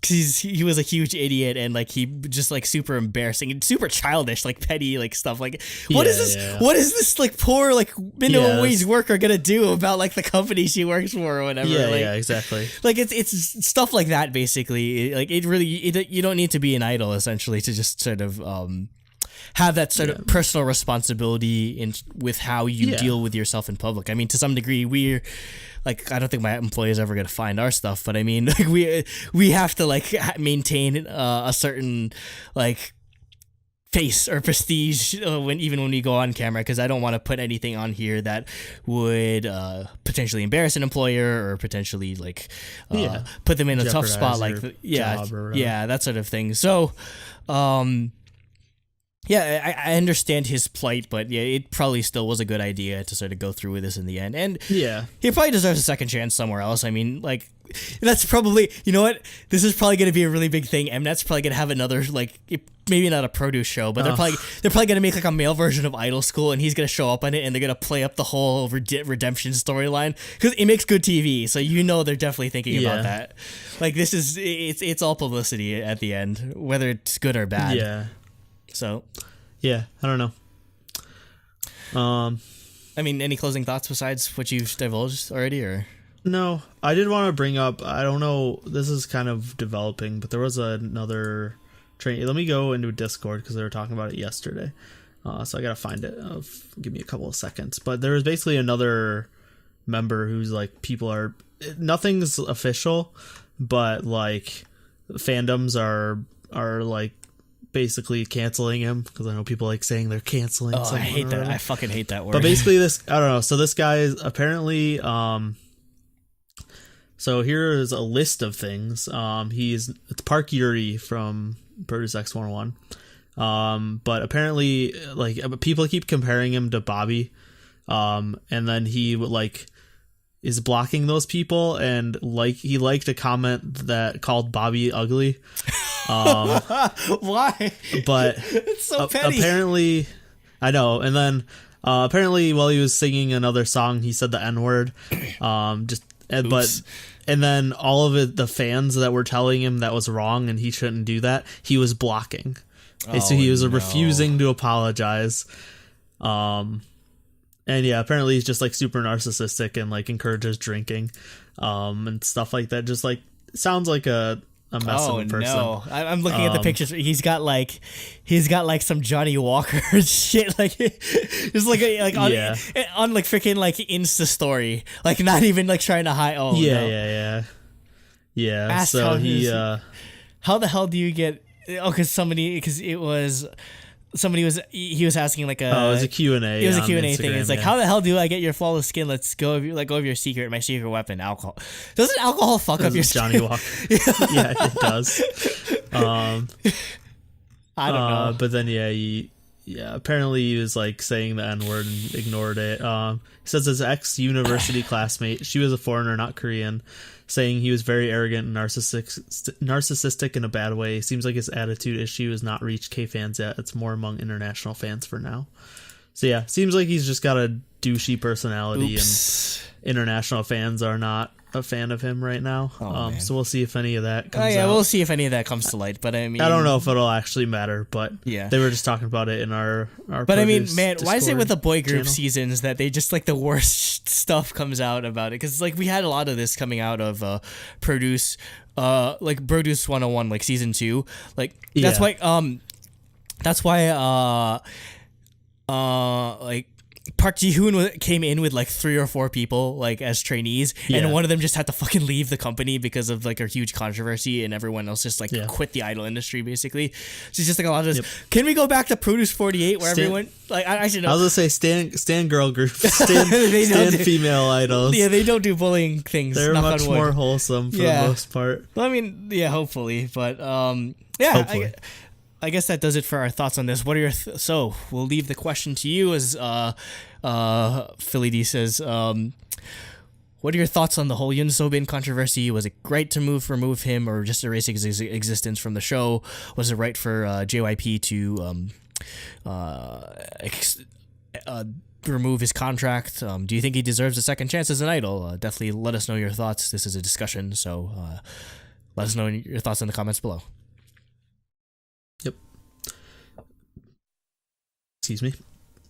he was a huge idiot, and like he just like super embarrassing and super childish, like petty like stuff. Like what is this like poor like minimum wage worker gonna do about like the company she works for or whatever? Exactly. Like it's stuff like that basically. Like it really you don't need to be an idol essentially to just sort of have that sort of personal responsibility with how you deal with yourself in public. I mean, to some degree, we're like, I don't think my employer is ever going to find our stuff, but I mean, like we have to like maintain a certain like face or prestige when we go on camera, because I don't want to put anything on here that would potentially embarrass an employer or potentially like put them in a tough spot, like that sort of thing. So I understand his plight, but it probably still was a good idea to sort of go through with this in the end. And he probably deserves a second chance somewhere else. I mean, like, that's probably, you know what? This is probably going to be a really big thing. Mnet's probably going to have another, like, maybe not a produce show, but they're probably going to make like a male version of Idol School, and he's going to show up on it, and they're going to play up the whole redemption storyline, because it makes good TV. So they're definitely thinking about that. Like, this is it's all publicity at the end, whether it's good or bad. Yeah. So, I don't know. I mean, any closing thoughts besides what you've divulged already, or? No, I did want to bring up, I don't know, this is kind of developing, but there was another train. Let me go into Discord because they were talking about it yesterday. So I got to find it. Give me a couple of seconds. But there was basically another member who's like, nothing's official, but like fandoms are like basically canceling him, because I know people like saying they're canceling. Oh, I hate that. I fucking hate that word. But basically, I don't know. So this guy is apparently. So here is a list of things. It's Park Yuri from Produce X 101. But apparently, like, people keep comparing him to Bobby. And then he would is blocking those people, and he liked a comment that called Bobby ugly. Why? But it's so petty. Apparently, I know. And then apparently, while he was singing another song, he said the N-word. And then all of the fans that were telling him that was wrong and he shouldn't do that, he was blocking. And so he was refusing to apologize. And yeah, apparently he's just like super narcissistic and like encourages drinking, and stuff like that. Just like sounds like a mess of a person. No, I'm looking at the pictures. He's got like some Johnny Walker shit, like just on like freaking like Insta story, like not even like trying to hide. Oh yeah. Asked so how the hell do you get? Oh, because he was asking like it was a Q&A. It was a Q&A thing. It's like, how the hell do I get your flawless skin? Let's go over your secret, my secret weapon, alcohol. Doesn't alcohol fuck up your skin? Johnny Walker. Yeah, it does. I don't know. But then apparently he was like saying the N-word and ignored it. He says his ex-university classmate, she was a foreigner, not Korean, saying he was very arrogant and narcissistic in a bad way. Seems like his attitude issue has not reached K-fans yet. It's more among international fans for now. So yeah, seems like he's just got a douchey personality. Oops. And international fans are not a fan of him right now. So we'll see if any of that comes out. We'll see if any of that comes to light. But I mean, I don't know if it'll actually matter, but yeah, they were just talking about it in our But I mean, man, Discord why is it with the boy group channel? seasons that they just like the worst stuff comes out about it? Because like we had a lot of this coming out of Produce 101, like season 2. Like that's why like Park Ji-hoon came in with like 3 or 4 people like as trainees, and one of them just had to fucking leave the company because of like a huge controversy, and everyone else just like quit the idol industry basically. So it's just like a lot of this. Can we go back to Produce 48 where everyone like I should know. I was gonna say stan girl groups, stan female idols. Yeah, they don't do bullying things. They're much more wholesome for the most part. Well, I mean, yeah, hopefully, but hopefully. I guess that does it for our thoughts on this. What are your so we'll leave the question to you as Philly D says, what are your thoughts on the whole SeoBin controversy? Was it right to remove him or just erase his existence from the show? Was it right for JYP to remove his contract? Do you think he deserves a second chance as an idol? Definitely let us know your thoughts. This is a discussion, so let us know your thoughts in the comments below. Yep. Excuse me.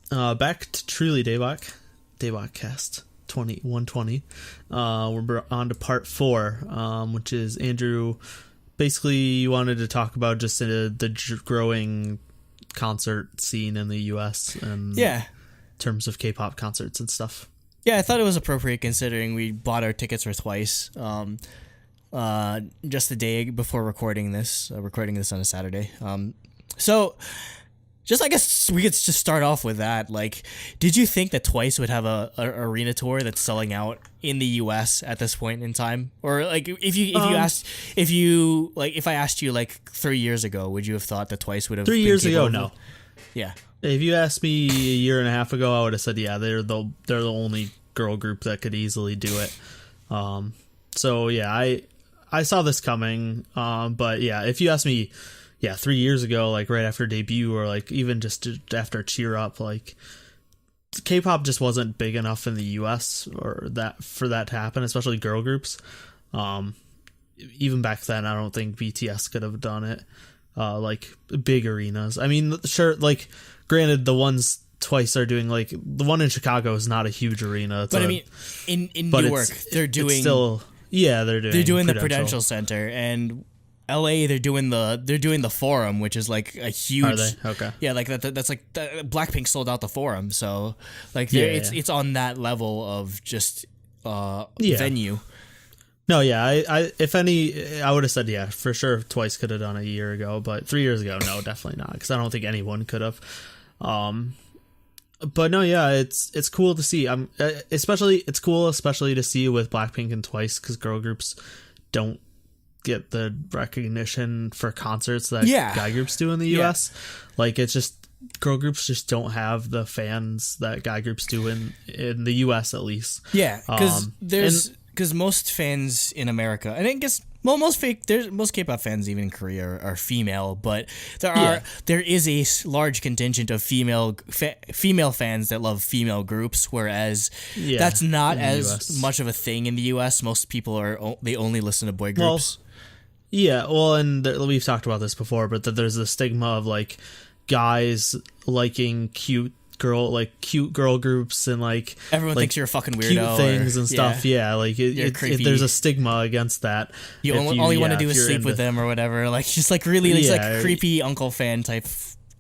Back to truly DaebakCast 120. We're on to part 4, which is Andrew. Basically, you wanted to talk about just the growing concert scene in the U.S. and in terms of K-pop concerts and stuff. Yeah, I thought it was appropriate considering we bought our tickets for twice. Just the day before recording this on a Saturday. So just I guess we could just start off with that. Like, did you think that Twice would have a arena tour that's selling out in the US at this point in time? Or like if I asked you like 3 years ago, would you have thought that Twice would have 3 years ago? No. Yeah. If you asked me a year and a half ago, I would have said they're the only girl group that could easily do it. So yeah, I saw this coming, but yeah, if you ask me, 3 years ago, like right after debut, or like even just after Cheer Up, like K-pop just wasn't big enough in the U.S. or for that to happen, especially girl groups. Even back then, I don't think BTS could have done it. Like big arenas. I mean, sure, like granted, the ones Twice are doing, like the one in Chicago is not a huge arena. But I mean, in Newark, they're doing they're doing the Prudential Center, and LA they're doing the Forum, which is like a huge. Are they? Okay. Yeah, like that's like Blackpink sold out the Forum, so like it's on that level of just venue. No, yeah, I if any, I would have said yeah for sure. Twice could have done a year ago, but 3 years ago, no, definitely not, because I don't think anyone could have. But no, yeah, it's cool to see. It's cool especially to see with Blackpink and Twice, because girl groups don't get the recognition for concerts that guy groups do in the US. Like, it's just girl groups just don't have the fans that guy groups do in the US, at least. Yeah, because most fans in America, and I guess most K-pop fans even in Korea are female, but there is a large contingent of female fans that love female groups, whereas that's not as much of a thing in the US. Most people they only listen to boy groups. And we've talked about this before, but that there's a stigma of like guys liking cute girl groups, and like everyone thinks you're a fucking weirdo, cute things and stuff. There's a stigma against that. All you want to do is sleep with them or whatever, like just like really like creepy uncle fan type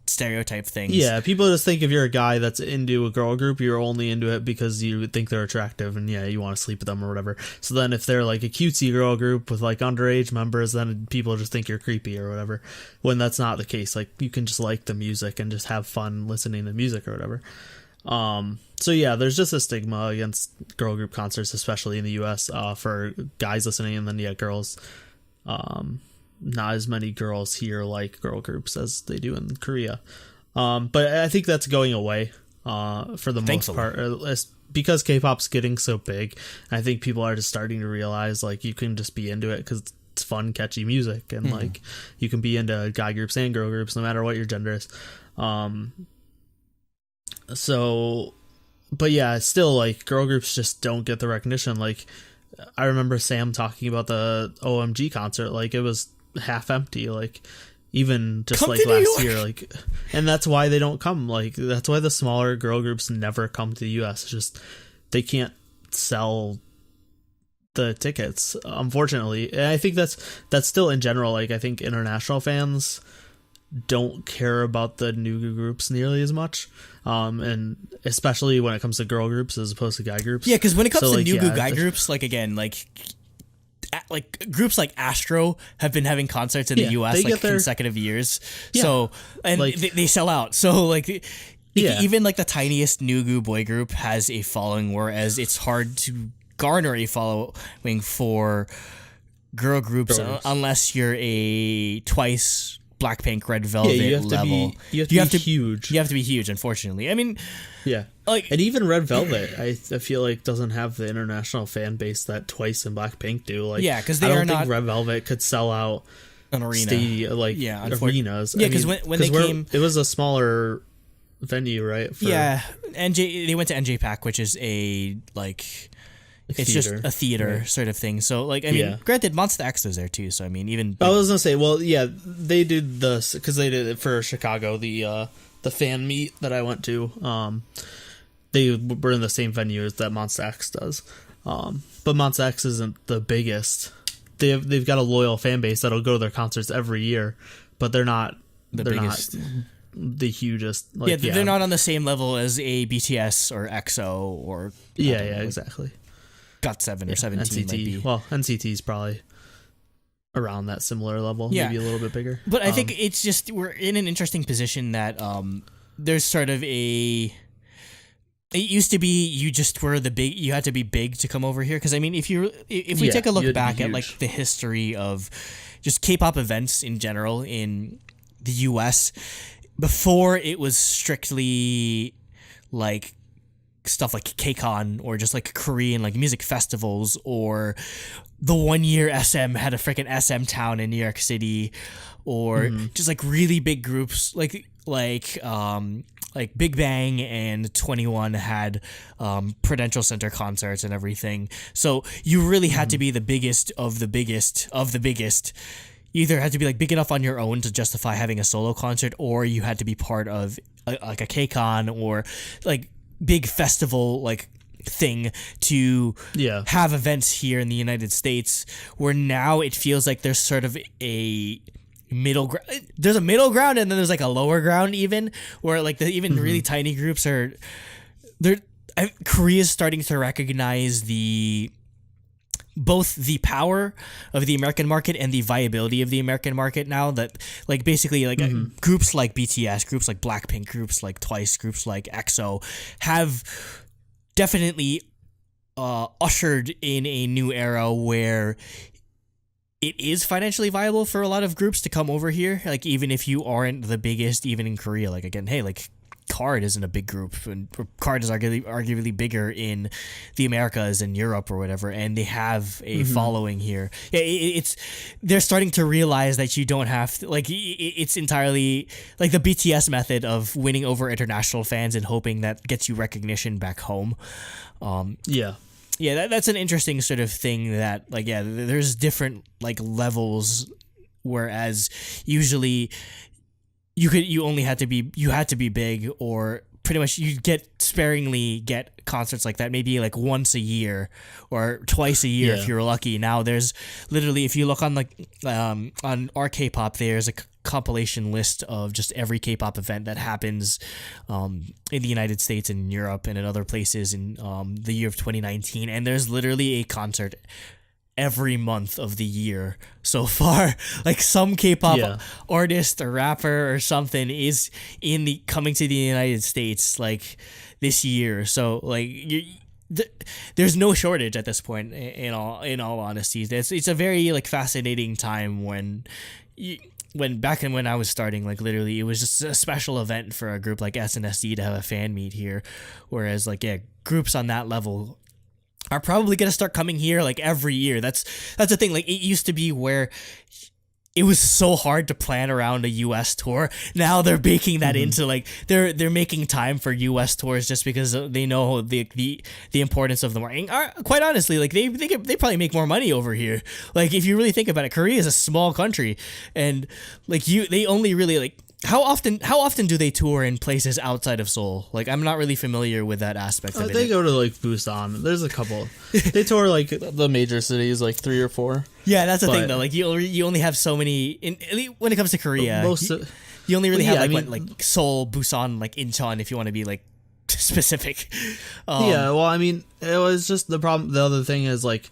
stereotype things. Yeah, people just think if you're a guy that's into a girl group, you're only into it because you think they're attractive, and you want to sleep with them or whatever. So then if they're like a cutesy girl group with like underage members, then people just think you're creepy or whatever, when that's not the case. Like, you can just like the music and just have fun listening to music or whatever. So yeah, there's just a stigma against girl group concerts, especially in the US, for guys listening, and then girls. Not as many girls here like girl groups as they do in Korea. But I think that's going away for the most part, because K-pop's getting so big. I think people are just starting to realize like you can just be into it because it's fun, catchy music, and like you can be into guy groups and girl groups no matter what your gender is. But yeah, still, like, girl groups just don't get the recognition. Like, I remember Sam talking about the OMG concert, like, it was half empty, like, even just like last year, like, and that's why they don't come. Like, that's why the smaller girl groups never come to the US. It's just they can't sell the tickets, unfortunately. And I think that's still in general. Like, I think international fans don't care about the new groups nearly as much, and especially when it comes to girl groups as opposed to guy groups. Yeah, because when it comes to new guy groups, like, again, like groups like Astro have been having concerts in the US like consecutive years. Yeah. So, and like, they sell out. So, like, even like the tiniest new boy group has a following, whereas it's hard to garner a following for girl groups unless you're a Twice, Blackpink, Red Velvet level. You have to be huge. You have to be huge, unfortunately. I mean, like, and even Red Velvet, I feel like doesn't have the international fan base that Twice and Blackpink do. Like, because I don't think Red Velvet could sell out an arena, arenas. Yeah, because when they came, it was a smaller venue, right? They went to NJ which is a it's theater. Just a theater sort of thing. So, like, I mean, granted, Monsta X was there too. So, I mean, even I was gonna say, they did this because they did it for Chicago, the fan meet that I went to. They were in the same venue as that Monsta X does. But Monsta X isn't the biggest. They've got a loyal fan base that'll go to their concerts every year, but they're not the biggest. Not the hugest. Like, they're not on the same level as a BTS or EXO or exactly. GOT7 or 17 NCT. might be. Well, NCT's probably around that similar level, maybe a little bit bigger. But I think it's just we're in an interesting position that there's sort of a. It used to be you had to be big to come over here, because I mean if we take a look back at like the history of just K-pop events in general in the US, before it was strictly like stuff like KCON or just like Korean like music festivals, or the 1 year SM had a freaking SM Town in New York City, or just like really big groups like Big Bang and 21 had Prudential Center concerts and everything. So you really had to be the biggest of the biggest of the biggest. You either had to be like big enough on your own to justify having a solo concert, or you had to be part of like a KCON or like big festival like thing to have events here in the United States, where now it feels like there's sort of a middle ground. There's a middle ground, and then there's like a lower ground, even where like the even really tiny groups are. Korea's starting to recognize the both the power of the American market and the viability of the American market now, that like basically like groups like BTS, groups like Blackpink, groups like Twice, groups like EXO have definitely ushered in a new era where it is financially viable for a lot of groups to come over here. Like, even if you aren't the biggest, even in Korea, like, again, hey, like, Card isn't a big group, and Card is arguably bigger in the Americas and Europe or whatever, and they have a following here. Yeah, they're starting to realize that you don't have to, like, it's entirely like the BTS method of winning over international fans and hoping that gets you recognition back home. Yeah, that's an interesting sort of thing that, like, yeah, there's different, like, levels, whereas usually you had to be big, or pretty much you sparingly get concerts like that, maybe like once a year or twice a year if you're lucky. Now there's literally, if you look on like on our K-pop, there's a compilation list of just every K-pop event that happens in the United States and Europe and in other places in the year of 2019, and there's literally a concert every month of the year so far. Like, some K-pop artist or rapper or something is coming to the United States like this year. So like there's no shortage at this point. In all honesty, it's a very like fascinating time when I was starting, like, literally it was just a special event for a group like SNSD to have a fan meet here, whereas like groups on that level are probably going to start coming here like every year. That's the thing. Like, it used to be where it was so hard to plan around a US tour. Now they're baking that into, like, they're making time for US tours just because they know the importance of them. And quite honestly, like, they probably make more money over here. Like, if you really think about it, Korea is a small country, and like they only really, like, how often do they tour in places outside of Seoul? Like, I'm not really familiar with that aspect of it. They go to like Busan. There's a couple. They tour like the major cities, like 3 or 4. Yeah, that's the thing though. Like, you only have so many when it comes to Korea. You only really have like Seoul, Busan, like Incheon, if you want to be like specific. Well, I mean, it was just the problem. The other thing is, like,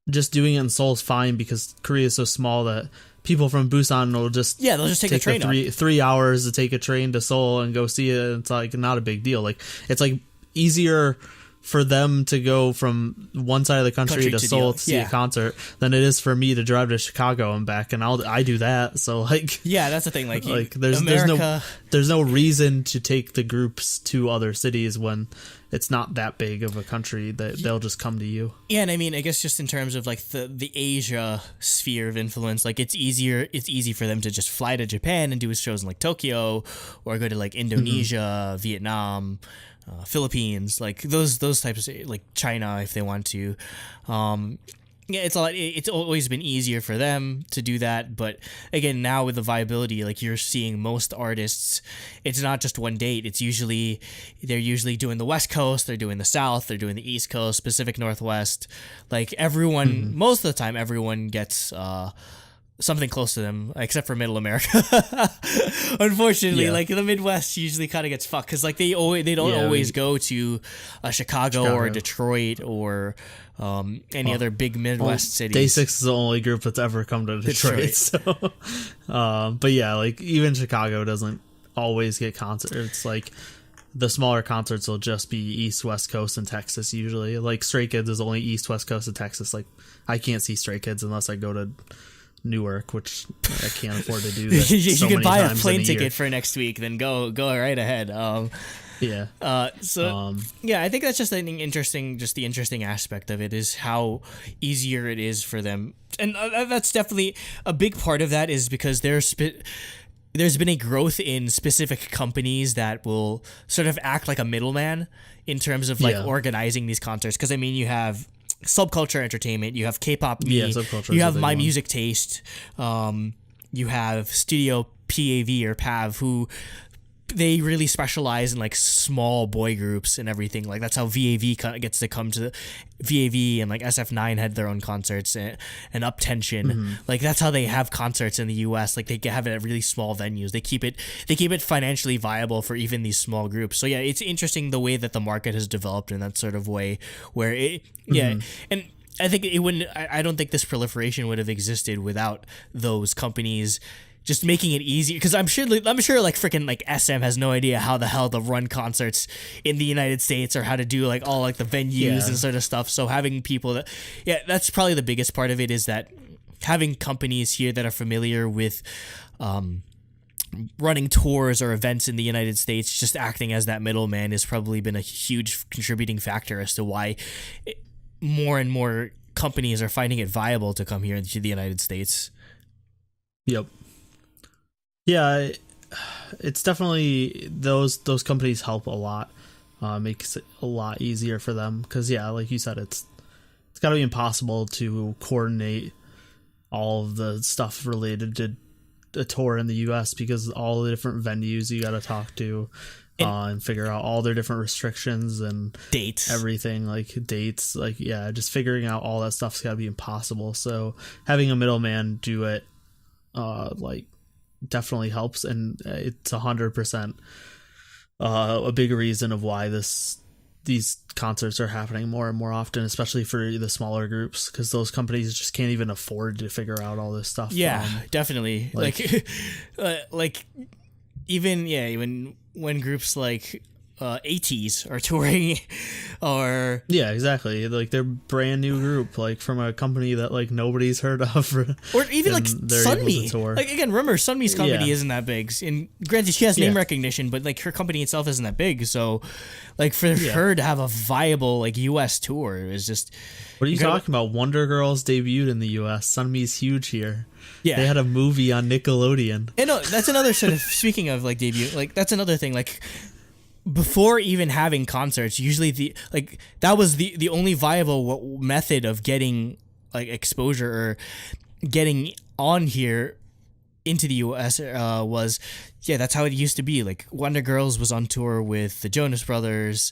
just doing it in Seoul is fine because Korea is so small that people from Busan will just they'll just take a train. 3 hours to take a train to Seoul and go see it. It's like not a big deal. Like, it's like easier for them to go from one side of the country to Seoul to see a concert than it is for me to drive to Chicago and back, and I do that. So like, that's the thing. Like there's no reason to take the groups to other cities when it's not that big of a country that they'll just come to you. Yeah, and I mean, I guess just in terms of like the Asia sphere of influence, like it's easy for them to just fly to Japan and do shows in like Tokyo, or go to like Indonesia, Vietnam, Philippines, like those types of, like China if they want to. It's always been easier for them to do that, but again, now with the viability, like, you're seeing most artists, it's not just one date. They're usually doing the West Coast, they're doing the South, they're doing the East Coast, Pacific Northwest. Like, everyone, most of the time, everyone gets something close to them, except for Middle America. Unfortunately, like, the Midwest usually kind of gets fucked because, like, they don't always go to Chicago or Detroit or any other big Midwest cities. Day 6 is the only group that's ever come to Detroit. So, but yeah, like, even Chicago doesn't always get concerts. Like, the smaller concerts will just be East, West Coast, and Texas usually. Like, Stray Kids is only East, West Coast, and Texas. Like, I can't see Stray Kids unless I go to Newark, which I can't afford to do. You can buy a plane ticket for next week, then go right ahead. I think that's just the interesting aspect of it is how easier it is for them, and that's definitely a big part of that is because there's been a growth in specific companies that will sort of act like a middleman in terms of like organizing these concerts. Because I mean, you have Subculture Entertainment, you have K-pop Me, you have My Music Taste, you have Studio PAV or PAV, who they really specialize in like small boy groups and everything. Like, that's how VAV gets to come to VAV, and like SF9 had their own concerts, and Up Tension. Like, that's how they have concerts in the US. Like, they have it at really small venues. They keep it financially viable for even these small groups. So yeah, it's interesting the way that the market has developed in that sort of way where and I think it wouldn't. I don't think this proliferation would have existed without those companies just making it easier. Because I'm sure like freaking like SM has no idea how the hell to run concerts in the United States or how to do like all like the venues and sort of stuff. So having people that, that's probably the biggest part of it, is that having companies here that are familiar with running tours or events in the United States, just acting as that middleman, has probably been a huge contributing factor as to why more and more companies are finding it viable to come here to the United States. Yep. Yeah, it's definitely those companies help a lot. Makes it a lot easier for them because like you said, it's got to be impossible to coordinate all of the stuff related to a tour in the US because all the different venues you got to talk to and figure out all their different restrictions and dates, everything, like dates, like just figuring out all that stuff's got to be impossible. So having a middleman do it like definitely helps, and it's 100% a big reason of why these concerts are happening more and more often, especially for the smaller groups, because those companies just can't even afford to figure out all this stuff. Definitely. Like even when groups like ATs are touring, or exactly, like they're brand new group, like from a company that like nobody's heard of, or even like Sunmi. Like again, remember Sunmi's company isn't that big, and granted she has name recognition, but like her company itself isn't that big. So like for her to have a viable like US tour is just. What are you talking about? Wonder Girls debuted in the US. Sunmi's huge here. Yeah, they had a movie on Nickelodeon. And no, that's another sort of speaking of like debut, like that's another thing, like. Before even having concerts, usually that was the only viable method of getting like exposure or getting on here into the US was that's how it used to be. Like Wonder Girls was on tour with the Jonas Brothers,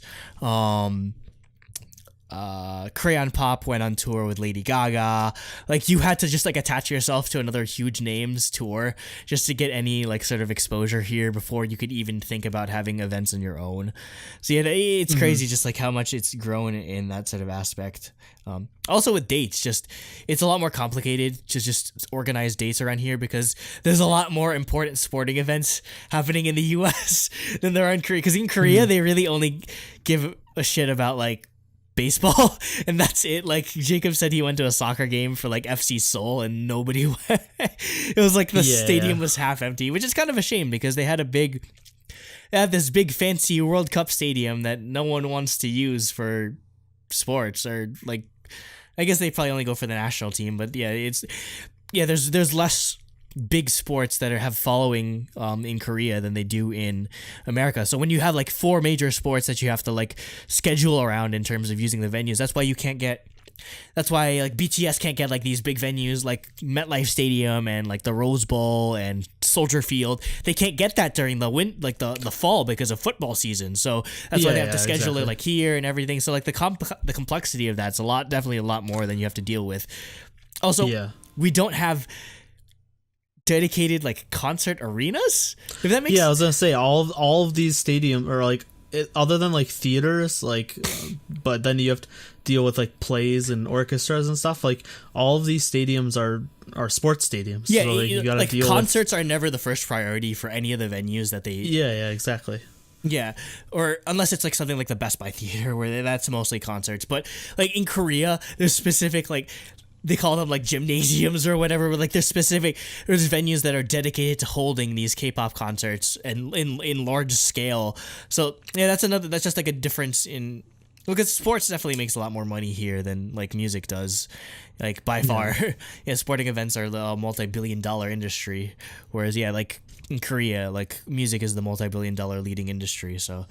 Crayon Pop went on tour with Lady Gaga. Like you had to just like attach yourself to another huge names tour just to get any like sort of exposure here before you could even think about having events on your own. So it's crazy just like how much it's grown in that sort of aspect. Also with dates, just it's a lot more complicated to just organize dates around here because there's a lot more important sporting events happening in the US than there are in Korea. Because in Korea they really only give a shit about like baseball, and that's it. Like Jacob said, he went to a soccer game for like FC Seoul, and nobody went. It was like the stadium was half empty, which is kind of a shame because they had this big fancy World Cup stadium that no one wants to use for sports, or like I guess they probably only go for the national team. But there's less big sports that have following in Korea than they do in America. So when you have like 4 major sports that you have to like schedule around in terms of using the venues, that's why like BTS can't get like these big venues like MetLife Stadium and like the Rose Bowl and Soldier Field. They can't get that during the fall because of football season. So that's why they have to schedule it like here and everything. So like the complexity of that's definitely a lot more than you have to deal with. Also, we don't have dedicated like concert arenas, if that makes sense. I was gonna say all of these stadiums are like other than like theaters, like but then you have to deal with like plays and orchestras and stuff. Like all of these stadiums are sports stadiums. So, like, you gotta like deal concerts are never the first priority for any of the venues that they. Exactly. Yeah, or unless it's like something like the Best Buy Theater where that's mostly concerts. But like in Korea, there's specific like. They call them like gymnasiums or whatever, but like there's venues that are dedicated to holding these K-pop concerts and in large scale. So that's just like a difference in, because sports definitely makes a lot more money here than like music does, like by far. Sporting events are a multi-billion-dollar industry, whereas like in Korea, like music is the multi-billion-dollar leading industry. So,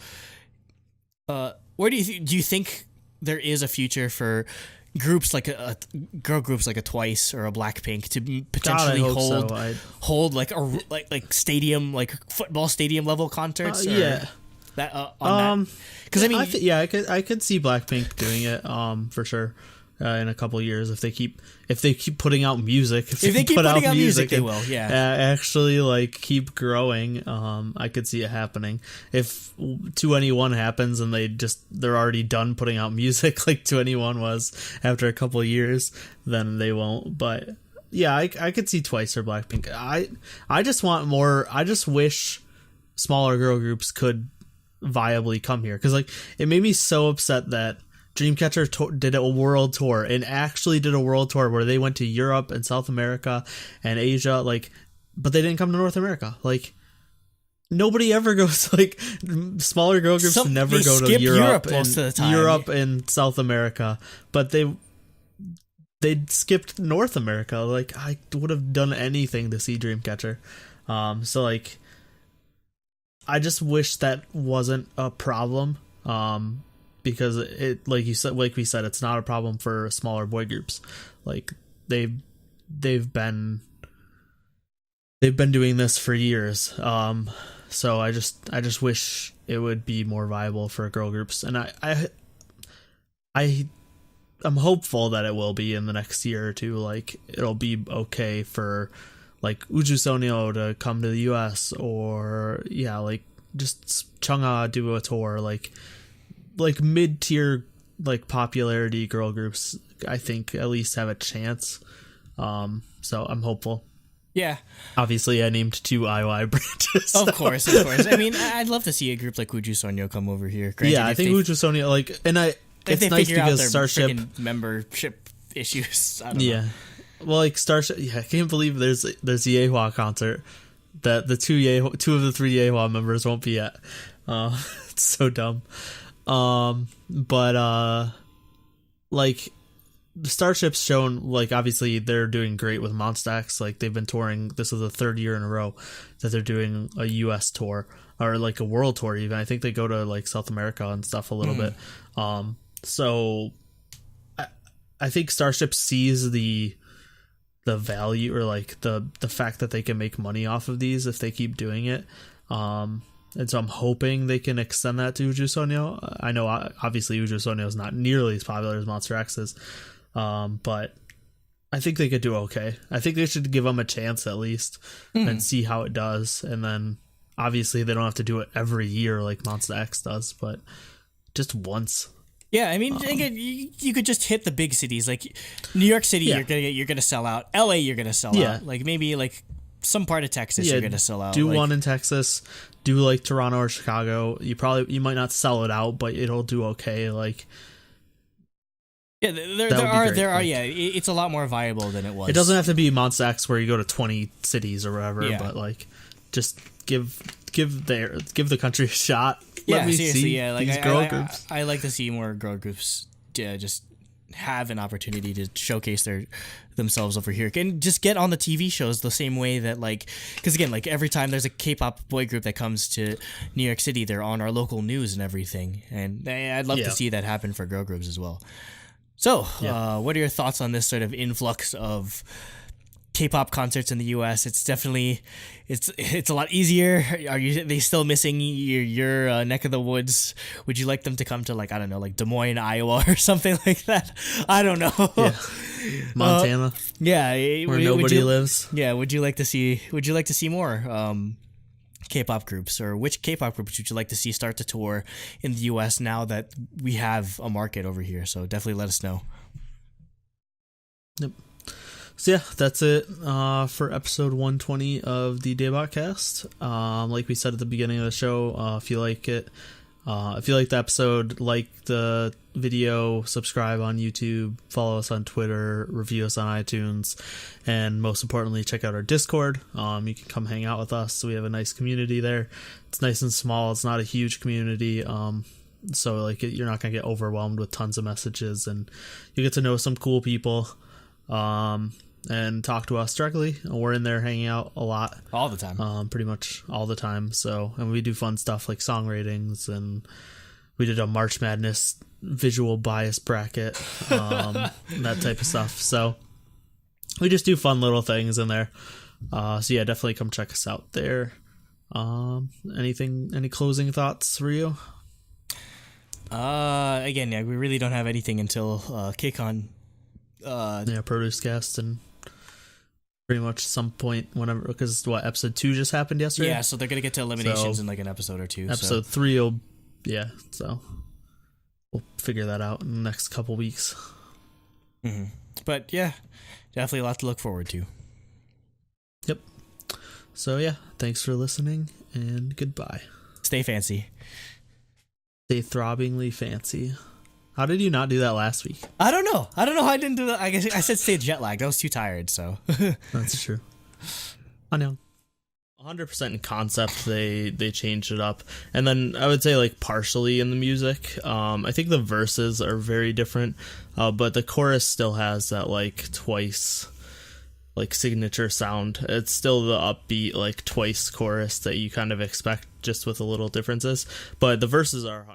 where do you think there is a future for groups like girl groups like a Twice or a Blackpink to potentially hold like a stadium, like football stadium level concerts? Because I mean, I could see Blackpink doing it for sure. in a couple years if they keep putting out music. If they keep putting out music, they will. Yeah, actually like keep growing. I could see it happening. If 2NE1 happens and they're already done putting out music like 2NE1 was after a couple of years, then they won't. But yeah, I could see Twice or Blackpink. I just want more. I just wish smaller girl groups could viably come here, because like it made me so upset that Dreamcatcher did a world tour and actually did a world tour where they went to Europe and South America and Asia, like, but they didn't come to North America. Like, nobody ever goes, like, smaller girl groups never go to Europe most of the time. Europe and South America, but they skipped North America. Like, I would have done anything to see Dreamcatcher. So like, I just wish that wasn't a problem. Because it, like we said, it's not a problem for smaller boy groups. Like they've been doing this for years. So I just wish it would be more viable for girl groups, and I'm hopeful that it will be in the next year or two. Like it'll be okay for like Uju Sonyo to come to the US, or like just Chungha do a tour, like mid-tier like popularity girl groups, I think at least have a chance. So I'm hopeful. Yeah. Obviously I named 2 IY branches. So. Of course. I mean, I'd love to see a group like Uju Sonyo come over here. Granted, I think Uju Sonyo, like, and it's nice because Starship membership issues. I don't know. Well, like Starship, I can't believe there's the Yehua concert that the two of the 3 Yehua members won't be at. It's so dumb. But like the Starship's shown, like, obviously they're doing great with Monsta X. Like they've been touring. This is the 3rd year in a row that they're doing a US tour, or like a world tour even. I think they go to like South America and stuff a little bit. So I think Starship sees the value, or like the fact that they can make money off of these if they keep doing it. And so I'm hoping they can extend that to Uju Sonyo. I know obviously Uju Sonyo is not nearly as popular as Monster X is, but I think they could do okay. I think they should give them a chance at least and see how it does. And then obviously they don't have to do it every year like Monster X does, but just once. Yeah, I mean, you could just hit the big cities like New York City. You're gonna sell out. LA, you're gonna sell out. Like maybe like some part of Texas, you're gonna sell out. Do one in Texas. Do like Toronto or Chicago. You might not sell it out, but it'll do okay. Like, yeah, there are. Yeah, it's a lot more viable than it was. It doesn't have to be Monsta X where you go to 20 cities or whatever, but like, just give the country a shot. Let me seriously, see like these girl groups. I like to see more girl groups. Just have an opportunity to showcase themselves over here, and just get on the TV shows the same way that, like, because again, like every time there's a K-pop boy group that comes to New York City, they're on our local news and everything, and I'd love to see that happen for girl groups as well. So what are your thoughts on this sort of influx of K-pop concerts in the US? It's definitely it's a lot easier. Are they still missing your neck of the woods? Would you like them to come to, like, I don't know, like Des Moines, Iowa or something like that? I don't know. Montana. Where nobody lives. Yeah, would you like to see more K-pop groups, or which K-pop groups would you like to see start to tour in the US now that we have a market over here? So definitely let us know. Yep. So yeah, that's it for episode 120 of the DaebakCast. Like we said at the beginning of the show, if you like it, if you like the episode, like the video, subscribe on YouTube, follow us on Twitter, review us on iTunes, and most importantly, check out our Discord. You can come hang out with us. We have a nice community there. It's nice and small. It's not a huge community. So like you're not gonna get overwhelmed with tons of messages, and you get to know some cool people. And talk to us directly. We're in there hanging out a lot. All the time. Pretty much all the time. So, and we do fun stuff like song ratings, and we did a March Madness visual bias bracket, that type of stuff. So we just do fun little things in there. So yeah, definitely come check us out there. Any closing thoughts for you? Again, we really don't have anything until KCON ProduceCast and pretty much some point whenever, because episode 2 just happened yesterday. Yeah, so they're gonna get to eliminations in like an episode or two. Episode 3 will, so we'll figure that out in the next couple weeks. Mm-hmm. But yeah, definitely a lot to look forward to. Yep. So yeah, thanks for listening and goodbye. Stay fancy. Stay throbbingly fancy. How did you not do that last week? I don't know how I didn't do that. I guess I said stay jet lagged. I was too tired, so. That's true. I know. 100% in concept, they changed it up. And then I would say like partially in the music. I think the verses are very different, but the chorus still has that like twice like signature sound. It's still the upbeat like twice chorus that you kind of expect, just with a little differences. But the verses are